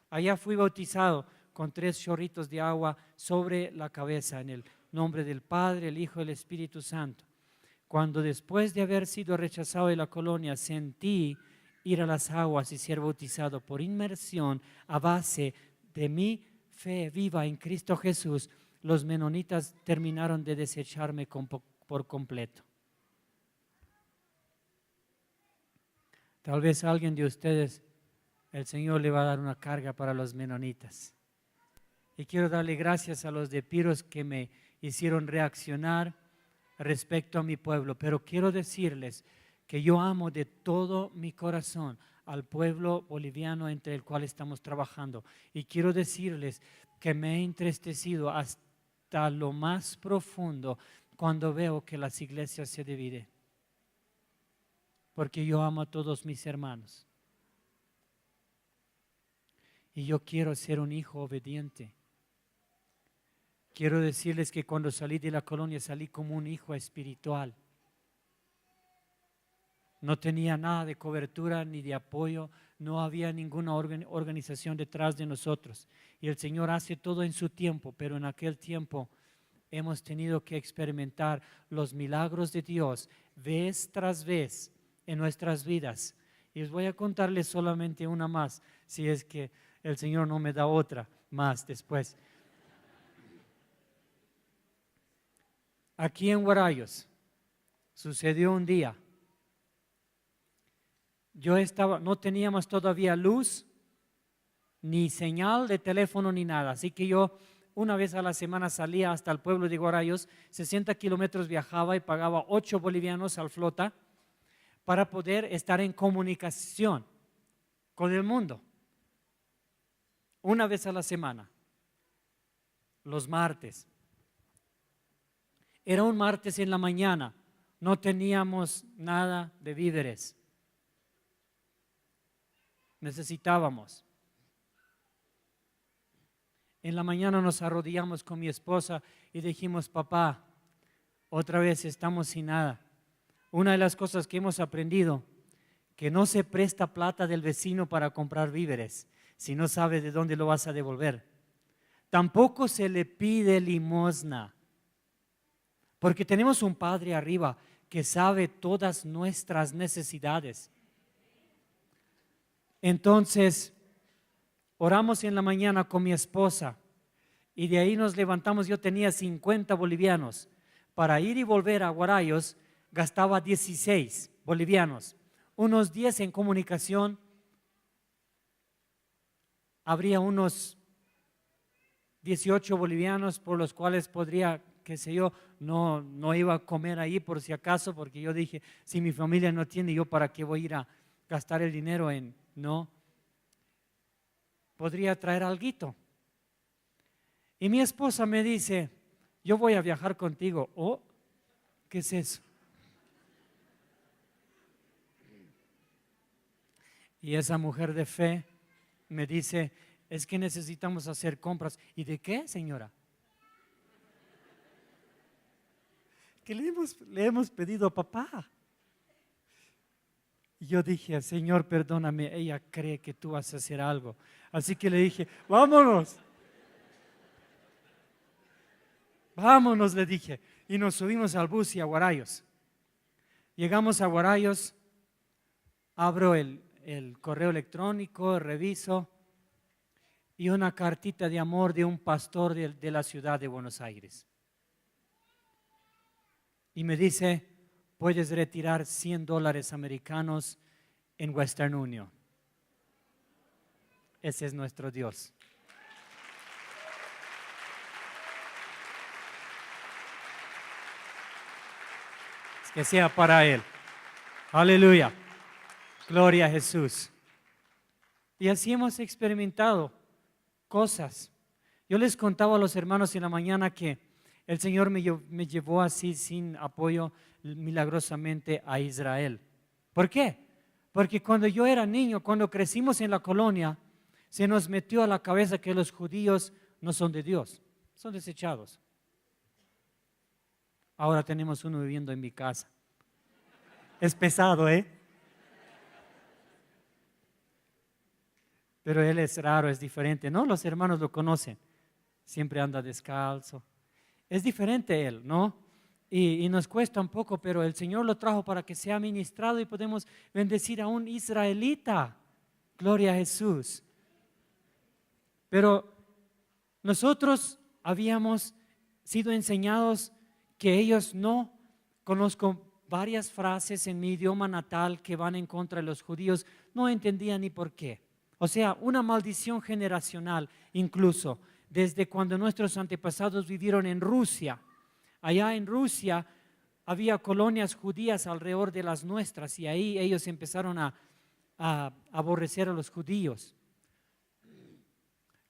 Allá fui bautizado con 3 chorritos de agua sobre la cabeza en el nombre del Padre, el Hijo y el Espíritu Santo. Cuando después de haber sido rechazado de la colonia sentí ir a las aguas y ser bautizado por inmersión a base de mi fe viva en Cristo Jesús, los menonitas terminaron de desecharme por completo. Tal vez a alguien de ustedes el Señor le va a dar una carga para los menonitas. Y quiero darle gracias a los de Piros que me hicieron reaccionar respecto a mi pueblo, pero quiero decirles que yo amo de todo mi corazón al pueblo boliviano entre el cual estamos trabajando. Y quiero decirles que me he entristecido hasta lo más profundo cuando veo que las iglesias se dividen. Porque yo amo a todos mis hermanos. Y yo quiero ser un hijo obediente. Quiero decirles que cuando salí de la colonia salí como un hijo espiritual. No tenía nada de cobertura ni de apoyo, no había ninguna organización detrás de nosotros. Y el Señor hace todo en su tiempo, pero en aquel tiempo hemos tenido que experimentar los milagros de Dios vez tras vez en nuestras vidas. Y les voy a contarles solamente una más, si es que el Señor no me da otra más después. Aquí en Guarayos sucedió un día. No teníamos todavía luz, ni señal de teléfono, ni nada. Así que yo una vez a la semana salía hasta el pueblo de Guarayos, 60 kilómetros viajaba y pagaba 8 bolivianos al flota para poder estar en comunicación con el mundo. Una vez a la semana, los martes. Era un martes en la mañana, no teníamos nada de víveres. Necesitábamos. En la mañana nos arrodillamos con mi esposa y dijimos, papá, otra vez estamos sin nada. Una de las cosas que hemos aprendido, que no se presta plata del vecino para comprar víveres, si no sabe de dónde lo vas a devolver. Tampoco se le pide limosna, porque tenemos un Padre arriba que sabe todas nuestras necesidades. Entonces, oramos en la mañana con mi esposa y de ahí nos levantamos. Yo tenía 50 bolivianos. Para ir y volver a Guarayos gastaba 16 bolivianos. Unos 10 en comunicación. Habría unos 18 bolivianos por los cuales podría, qué sé yo, no iba a comer ahí por si acaso, porque yo dije, si mi familia no tiene, ¿yo para qué voy a ir a gastar el dinero no? Podría traer alguito. Y mi esposa me dice, yo voy a viajar contigo. Oh, ¿qué es eso? Y esa mujer de fe me dice, es que necesitamos hacer compras. ¿Y de qué, señora? Que le hemos pedido a papá. Y yo dije, Señor, perdóname, ella cree que tú vas a hacer algo. Así que le dije, vámonos. Vámonos, le dije. Y nos subimos al bus y a Guarayos. Llegamos a Guarayos, abro el correo electrónico, reviso, y una cartita de amor de un pastor de la ciudad de Buenos Aires. Y me dice, puedes retirar $100 americanos en Western Union. Ese es nuestro Dios. Que sea para Él. Aleluya. Gloria a Jesús. Y así hemos experimentado cosas. Yo les contaba a los hermanos en la mañana que el Señor me llevó así sin apoyo milagrosamente a Israel. ¿Por qué? Porque cuando yo era niño, cuando crecimos en la colonia, se nos metió a la cabeza que los judíos no son de Dios, son desechados. Ahora tenemos uno viviendo en mi casa. Es pesado, ¿eh? Pero él es raro, es diferente, ¿no? Los hermanos lo conocen. Siempre anda descalzo. Es diferente él, ¿no? Y nos cuesta un poco, pero el Señor lo trajo para que sea ministrado y podemos bendecir a un israelita. Gloria a Jesús. Pero nosotros habíamos sido enseñados que ellos no, conozco varias frases en mi idioma natal que van en contra de los judíos, no entendía ni por qué. O sea, una maldición generacional incluso, desde cuando nuestros antepasados vivieron en Rusia. Allá en Rusia había colonias judías alrededor de las nuestras y ahí ellos empezaron a aborrecer a los judíos.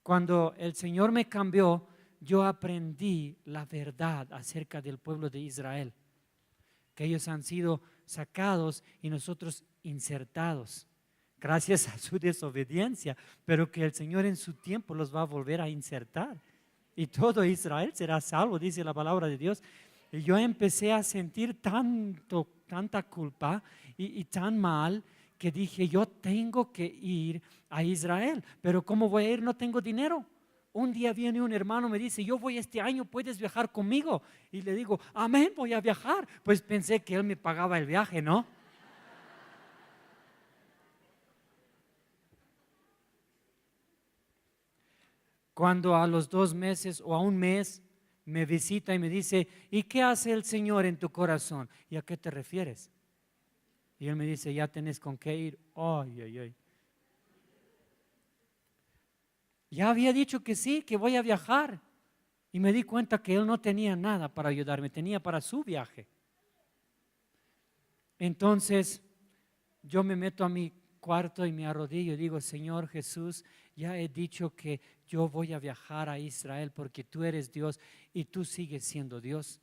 Cuando el Señor me cambió, yo aprendí la verdad acerca del pueblo de Israel, que ellos han sido sacados y nosotros insertados, gracias a su desobediencia, pero que el Señor en su tiempo los va a volver a insertar. Y todo Israel será salvo, dice la palabra de Dios. Y yo empecé a sentir tanta culpa y tan mal, que dije, yo tengo que ir a Israel, pero ¿cómo voy a ir? No tengo dinero. Un día viene un hermano, me dice, yo voy este año, ¿puedes viajar conmigo? Y le digo, amén, voy a viajar. Pues pensé que él me pagaba el viaje, ¿no? Cuando a los 2 meses o a un mes me visita y me dice, ¿y qué hace el Señor en tu corazón? ¿Y a qué te refieres? Y él me dice, ya tenés con qué ir. Ay, ay, ay. Ya había dicho que sí, que voy a viajar. Y me di cuenta que él no tenía nada para ayudarme, tenía para su viaje. Entonces, yo me meto a mi cuarto y me arrodillo y digo, Señor Jesús, ya he dicho que yo voy a viajar a Israel porque tú eres Dios y tú sigues siendo Dios.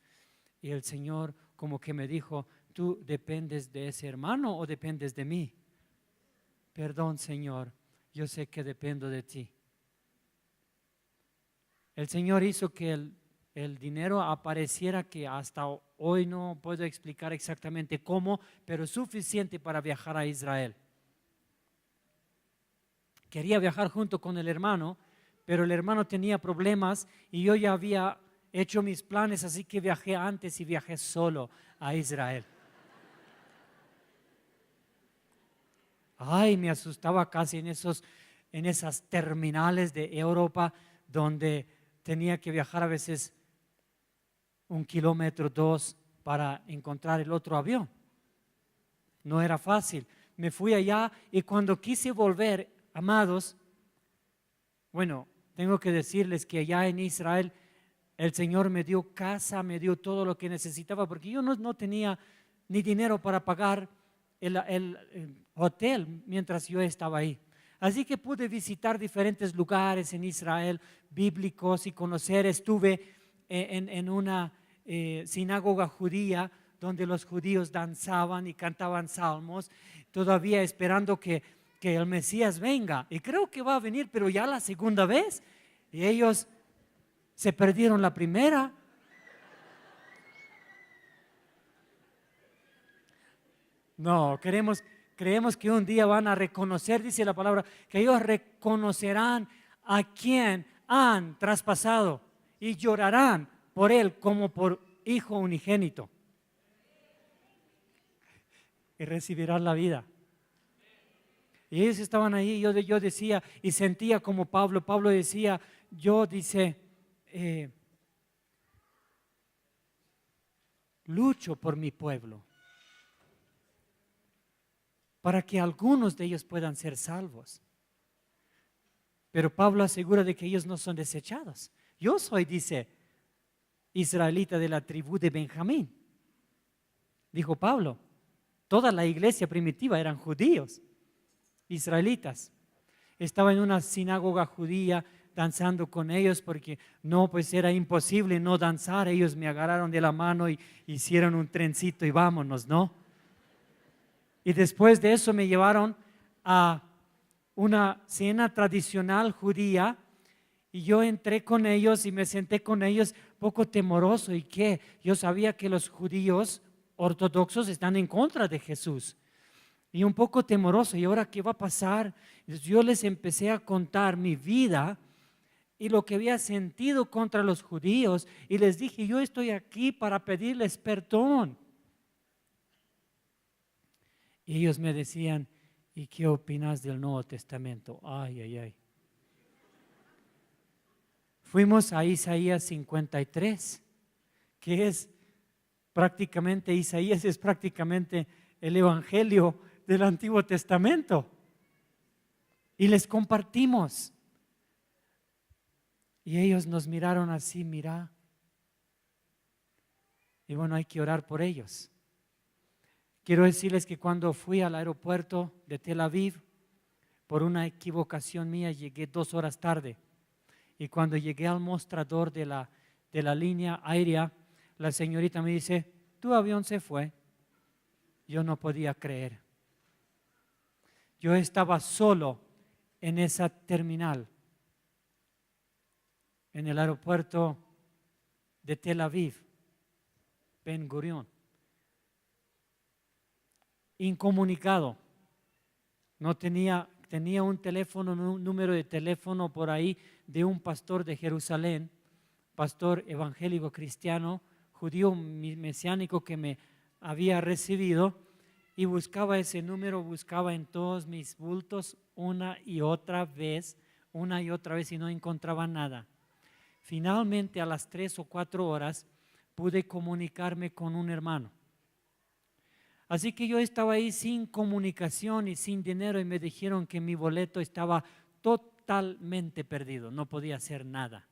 Y el Señor como que me dijo, ¿tú dependes de ese hermano o dependes de mí? Perdón, Señor, yo sé que dependo de ti. El Señor hizo que el dinero apareciera, que hasta hoy no puedo explicar exactamente cómo, pero suficiente para viajar a Israel. Quería viajar junto con el hermano, pero el hermano tenía problemas y yo ya había hecho mis planes, así que viajé antes y viajé solo a Israel. Ay, me asustaba casi en esas terminales de Europa donde tenía que viajar a veces 1 kilómetro, 2 para encontrar el otro avión. No era fácil. Me fui allá y cuando quise volver, amados, bueno, tengo que decirles que allá en Israel el Señor me dio casa, me dio todo lo que necesitaba, porque yo no tenía ni dinero para pagar el hotel mientras yo estaba ahí. Así que pude visitar diferentes lugares en Israel bíblicos y conocer. Estuve en una sinagoga judía donde los judíos danzaban y cantaban salmos, todavía esperando que el Mesías venga. Y creo que va a venir, pero ya la segunda vez. Y ellos se perdieron la primera. No, creemos que un día van a reconocer, dice la palabra, que ellos reconocerán a quien han traspasado y llorarán por él como por hijo unigénito. Y recibirán la vida. Y ellos estaban ahí, yo decía y sentía como Pablo decía, lucho por mi pueblo, para que algunos de ellos puedan ser salvos. Pero Pablo asegura de que ellos no son desechados. Yo soy, dice, israelita de la tribu de Benjamín. Dijo Pablo, toda la iglesia primitiva eran judíos, israelitas. Estaba en una sinagoga judía danzando con ellos porque no, pues era imposible no danzar. Ellos me agarraron de la mano y hicieron un trencito y vámonos, ¿no? Y después de eso me llevaron a una cena tradicional judía y yo entré con ellos y me senté con ellos poco temoroso. ¿Y qué? Yo sabía que los judíos ortodoxos están en contra de Jesús y un poco temoroso. ¿Y ahora qué va a pasar? Entonces yo les empecé a contar mi vida y lo que había sentido contra los judíos y les dije, yo estoy aquí para pedirles perdón. Y ellos me decían, ¿y qué opinas del Nuevo Testamento? Ay, ay, ay. Fuimos a Isaías 53, que es prácticamente, Isaías es prácticamente el Evangelio del Antiguo Testamento. Y les compartimos. Y ellos nos miraron así, mira. Y bueno, hay que orar por ellos. Quiero decirles que cuando fui al aeropuerto de Tel Aviv, por una equivocación mía llegué 2 horas tarde. Y cuando llegué al mostrador de la línea aérea, la señorita me dice, tu avión se fue. Yo no podía creer. Yo estaba solo en esa terminal, en el aeropuerto de Tel Aviv, Ben Gurion. Incomunicado, no tenía un teléfono, un número de teléfono por ahí de un pastor de Jerusalén, pastor evangélico cristiano, judío mesiánico que me había recibido, y buscaba ese número, buscaba en todos mis bultos una y otra vez y no encontraba nada. Finalmente a las 3 o 4 horas pude comunicarme con un hermano. Así que yo estaba ahí sin comunicación y sin dinero y me dijeron que mi boleto estaba totalmente perdido, no podía hacer nada.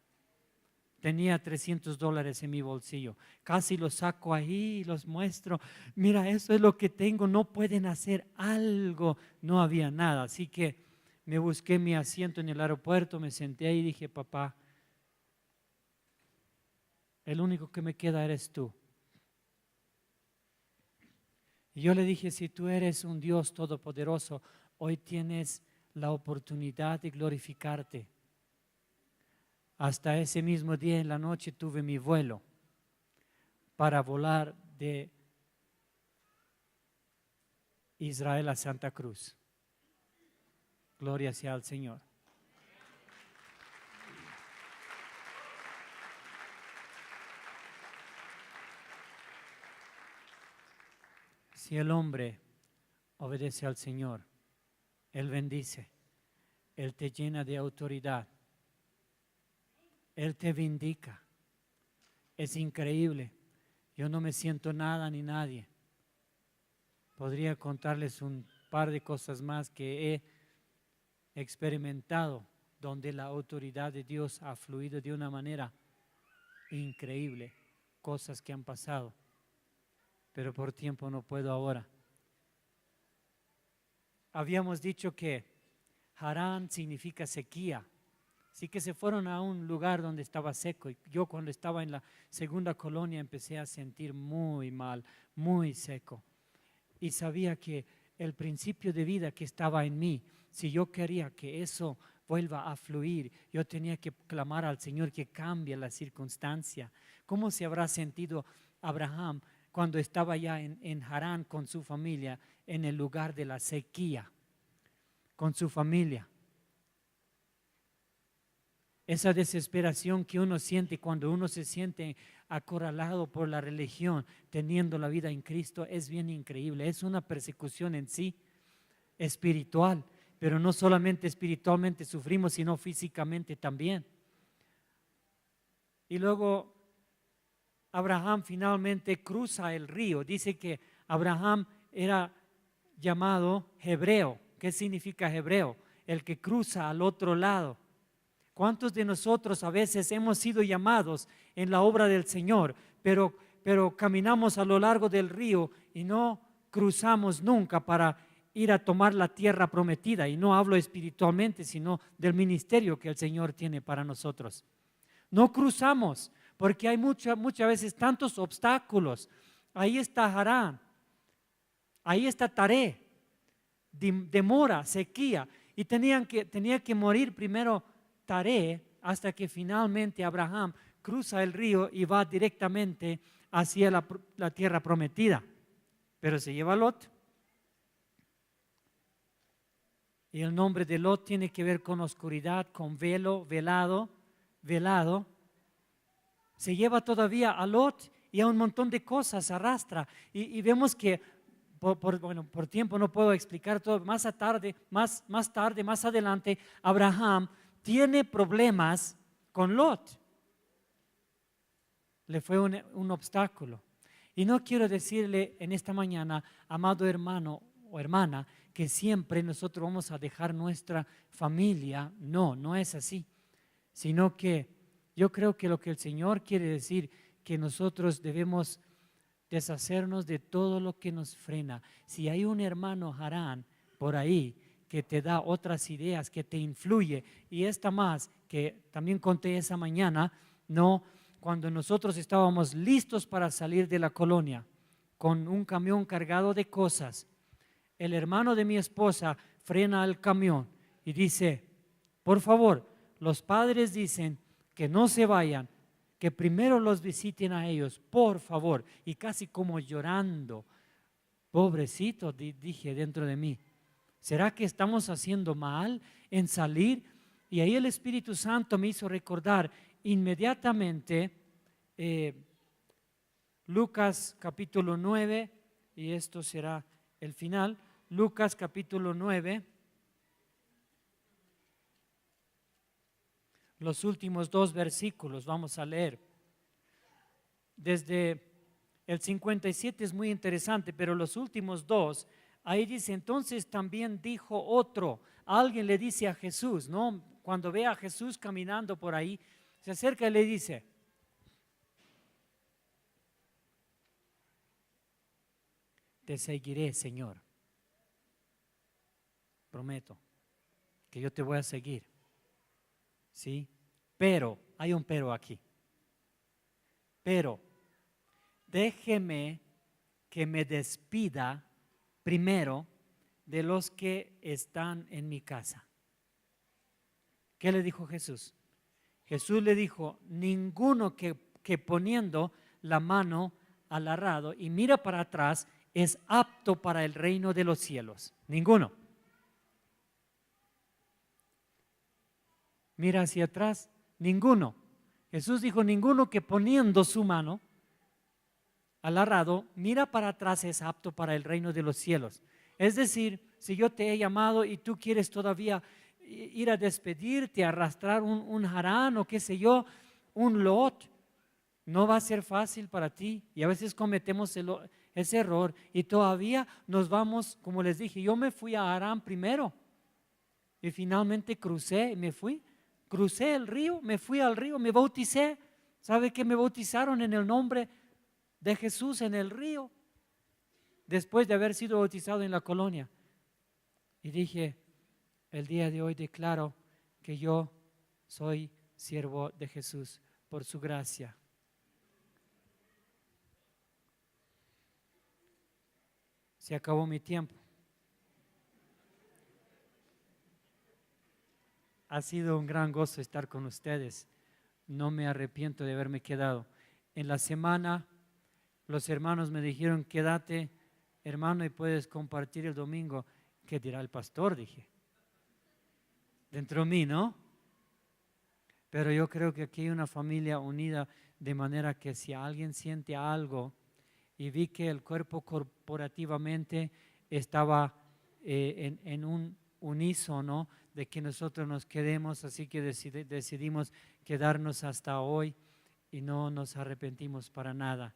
Tenía $300 en mi bolsillo, casi los saco ahí y los muestro. Mira, eso es lo que tengo, no pueden hacer algo. No había nada, así que me busqué mi asiento en el aeropuerto, me senté ahí y dije, papá, el único que me queda eres tú. Y yo le dije, si tú eres un Dios todopoderoso, hoy tienes la oportunidad de glorificarte. Hasta ese mismo día en la noche tuve mi vuelo para volar de Israel a Santa Cruz. Gloria sea al Señor. Si el hombre obedece al Señor, Él bendice, Él te llena de autoridad, Él te vindica. Es increíble. Yo no me siento nada ni nadie. Podría contarles un par de cosas más que he experimentado, donde la autoridad de Dios ha fluido de una manera increíble. Cosas que han pasado. Pero por tiempo no puedo ahora. Habíamos dicho que Harán significa sequía. Así que se fueron a un lugar donde estaba seco. Y yo cuando estaba en la segunda colonia empecé a sentir muy mal, muy seco. Y sabía que el principio de vida que estaba en mí, si yo quería que eso vuelva a fluir, yo tenía que clamar al Señor que cambie la circunstancia. ¿Cómo se habrá sentido Abraham cuando estaba ya en Harán con su familia, en el lugar de la sequía, con su familia? Esa desesperación que uno siente cuando uno se siente acorralado por la religión, teniendo la vida en Cristo, es bien increíble. Es una persecución en sí, espiritual, pero no solamente espiritualmente sufrimos, sino físicamente también. Y luego Abraham finalmente cruza el río. Dice que Abraham era llamado hebreo. ¿Qué significa hebreo? El que cruza al otro lado. ¿Cuántos de nosotros a veces hemos sido llamados en la obra del Señor, pero caminamos a lo largo del río y no cruzamos nunca para ir a tomar la tierra prometida? Y no hablo espiritualmente, sino del ministerio que el Señor tiene para nosotros. No cruzamos porque hay muchas veces tantos obstáculos. Ahí está Harán, ahí está Taré, demora, sequía, y tenía que morir primero Taré hasta que finalmente Abraham cruza el río y va directamente hacia la tierra prometida. Pero se lleva a Lot. Y el nombre de Lot tiene que ver con oscuridad, con velo, velado. Se lleva todavía a Lot y a un montón de cosas arrastra. Y vemos que, por tiempo no puedo explicar todo. Más tarde, más adelante, Abraham tiene problemas con Lot. Le fue un obstáculo. Y no quiero decirle en esta mañana, amado hermano o hermana, que siempre nosotros vamos a dejar nuestra familia. No, no es así. Sino que yo creo que lo que el Señor quiere decir, que nosotros debemos deshacernos de todo lo que nos frena. Si hay un hermano Harán por ahí que te da otras ideas, que te influye, y esta más, que también conté esa mañana, no, cuando nosotros estábamos listos para salir de la colonia, con un camión cargado de cosas, el hermano de mi esposa frena el camión y dice, por favor, los padres dicen que no se vayan, que primero los visiten a ellos, por favor, y casi como llorando, pobrecito, dije dentro de mí, ¿será que estamos haciendo mal en salir? Y ahí el Espíritu Santo me hizo recordar inmediatamente Lucas capítulo 9, y esto será el final, Lucas capítulo 9, los últimos 2 versículos vamos a leer. Desde el 57 es muy interesante, pero los últimos 2, ahí dice, entonces también dijo otro, alguien le dice a Jesús, ¿no? Cuando ve a Jesús caminando por ahí, se acerca y le dice, te seguiré, Señor. Prometo que yo te voy a seguir. ¿Sí? Pero, hay un pero aquí. Pero, déjeme que me despida primero de los que están en mi casa. ¿Qué le dijo Jesús? Jesús le dijo, ninguno que poniendo la mano al arado y mira para atrás es apto para el reino de los cielos. Ninguno. Mira hacia atrás, ninguno. Jesús dijo, ninguno que poniendo su mano al arado, mira para atrás es apto para el reino de los cielos. Es decir, si yo te he llamado y tú quieres todavía ir a despedirte, arrastrar un Harán o qué sé yo, un Lot, no va a ser fácil para ti. Y a veces cometemos ese error y todavía nos vamos, como les dije, yo me fui a Harán primero y finalmente crucé y me fui. Crucé el río, me fui al río, me bauticé. ¿Sabe que me bautizaron en el nombre de Jesús en el río? Después de haber sido bautizado en la colonia. Y dije, el día de hoy declaro que yo soy siervo de Jesús por su gracia. Se acabó mi tiempo. Ha sido un gran gozo estar con ustedes. No me arrepiento de haberme quedado. En la semana, los hermanos me dijeron, quédate, hermano, y puedes compartir el domingo. ¿Qué dirá el pastor? Dije. Dentro de mí, ¿no? Pero yo creo que aquí hay una familia unida, de manera que si alguien siente algo, y vi que el cuerpo corporativamente estaba en un unísono de que nosotros nos quedemos, así que decidimos quedarnos hasta hoy y no nos arrepentimos para nada.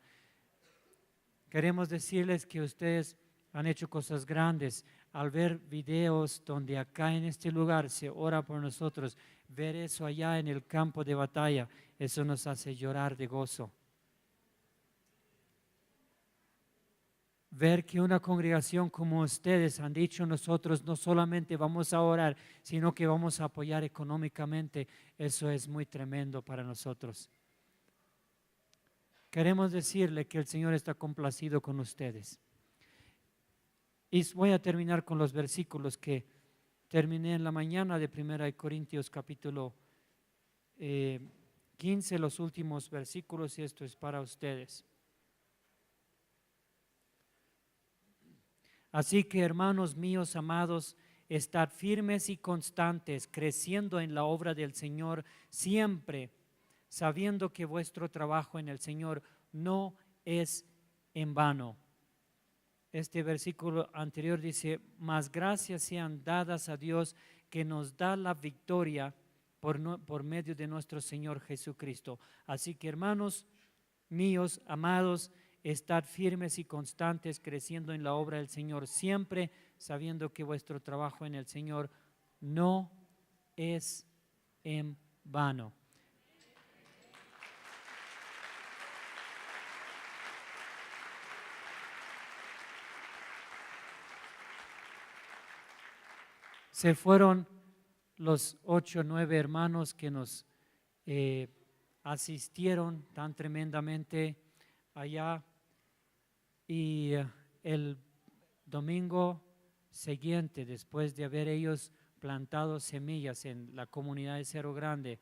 Queremos decirles que ustedes han hecho cosas grandes. Al ver videos donde acá en este lugar se ora por nosotros, ver eso allá en el campo de batalla, eso nos hace llorar de gozo. Ver que una congregación como ustedes han dicho, nosotros no solamente vamos a orar, sino que vamos a apoyar económicamente, eso es muy tremendo para nosotros. Queremos decirle que el Señor está complacido con ustedes. Y voy a terminar con los versículos que terminé en la mañana de 1 Corintios capítulo 15, los últimos versículos, y esto es para ustedes. Así que, hermanos míos amados, estad firmes y constantes, creciendo en la obra del Señor siempre, sabiendo que vuestro trabajo en el Señor no es en vano. Este versículo anterior dice, mas gracias sean dadas a Dios que nos da la victoria por medio de nuestro Señor Jesucristo. Así que, hermanos míos amados, estad firmes y constantes, creciendo en la obra del Señor siempre, sabiendo que vuestro trabajo en el Señor no es en vano. Se fueron los 8 o 9 hermanos que nos asistieron tan tremendamente allá, y el domingo siguiente, después de haber ellos plantado semillas en la comunidad de Cerro Grande,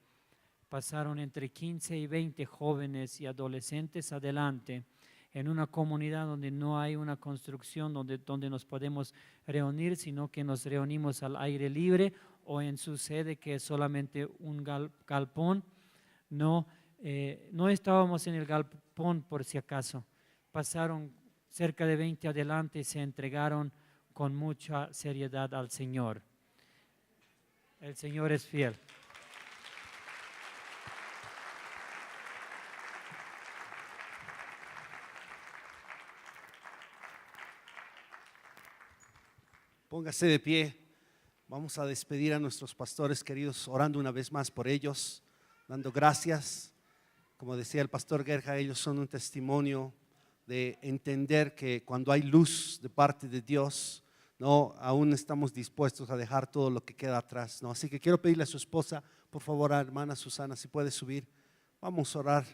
pasaron entre 15 y 20 jóvenes y adolescentes adelante en una comunidad donde no hay una construcción donde nos podemos reunir, sino que nos reunimos al aire libre o en su sede, que es solamente un galpón. No estábamos en el galpón por si acaso. Pasaron cerca de 20 adelante y se entregaron con mucha seriedad al Señor. El Señor es fiel. Póngase de pie. Vamos a despedir a nuestros pastores queridos, orando una vez más por ellos, dando gracias. Como decía el pastor Gerja, ellos son un testimonio de entender que cuando hay luz de parte de Dios, no, aún estamos dispuestos a dejar todo lo que queda atrás, ¿no? Así que quiero pedirle a su esposa, por favor, a hermana Susana, si puede subir. Vamos a orar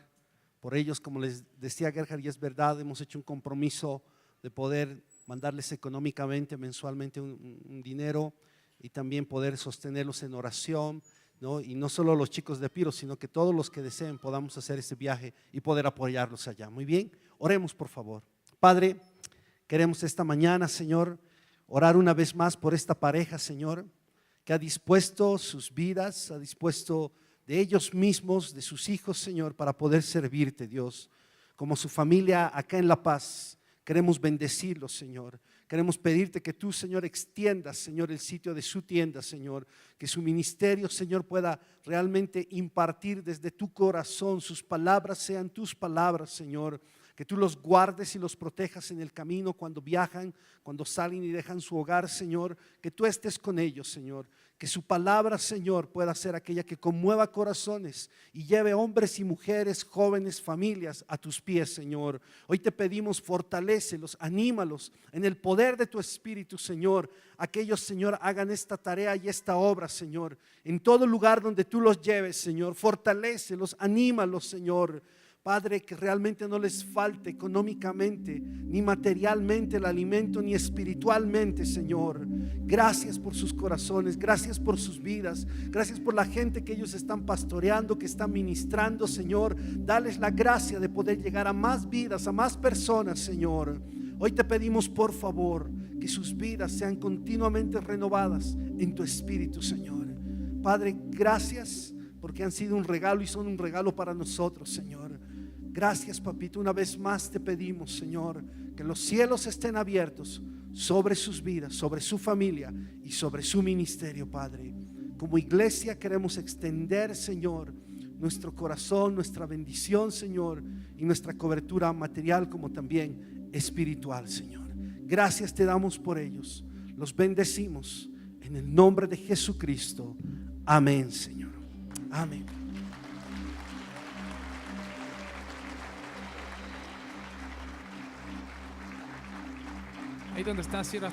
por ellos. Como les decía Gerhard, y es verdad, hemos hecho un compromiso de poder mandarles económicamente, mensualmente un dinero, y también poder sostenerlos en oración, ¿no? Y no solo los chicos de Piro, sino que todos los que deseen podamos hacer ese viaje y poder apoyarlos allá. Muy bien, oremos por favor. Padre, queremos esta mañana, Señor, orar una vez más por esta pareja, Señor, que ha dispuesto sus vidas, ha dispuesto de ellos mismos, de sus hijos, Señor, para poder servirte, Dios. Como su familia acá en La Paz, queremos bendecirlos, Señor. Queremos pedirte que tú, Señor, extiendas, Señor, el sitio de su tienda, Señor. Que su ministerio, Señor, pueda realmente impartir desde tu corazón. Sus palabras sean tus palabras, Señor. Que tú los guardes y los protejas en el camino cuando viajan, cuando salen y dejan su hogar, Señor. Que tú estés con ellos, Señor. Que su palabra, Señor, pueda ser aquella que conmueva corazones y lleve hombres y mujeres, jóvenes, familias a tus pies, Señor. Hoy te pedimos, fortalécelos, anímalos en el poder de tu Espíritu, Señor. Aquellos, Señor, hagan esta tarea y esta obra, Señor. En todo lugar donde tú los lleves, Señor, fortalécelos, anímalos, Señor. Padre, que realmente no les falte económicamente, ni materialmente el alimento, ni espiritualmente, Señor. Gracias por sus corazones, gracias por sus vidas, gracias por la gente que ellos están pastoreando, que están ministrando, Señor. Dales la gracia de poder llegar a más vidas, a más personas, Señor. Hoy te pedimos, por favor, que sus vidas sean continuamente renovadas en tu Espíritu, Señor. Padre, gracias porque han sido un regalo y son un regalo para nosotros, Señor. Gracias, papito. Una vez más te pedimos, Señor, que los cielos estén abiertos sobre sus vidas, sobre su familia y sobre su ministerio, Padre. Como iglesia queremos extender, Señor, nuestro corazón, nuestra bendición, Señor, y nuestra cobertura material como también espiritual, Señor. Gracias te damos por ellos. Los bendecimos en el nombre de Jesucristo. Amén, Señor. Amén. Ahí donde está, cierra.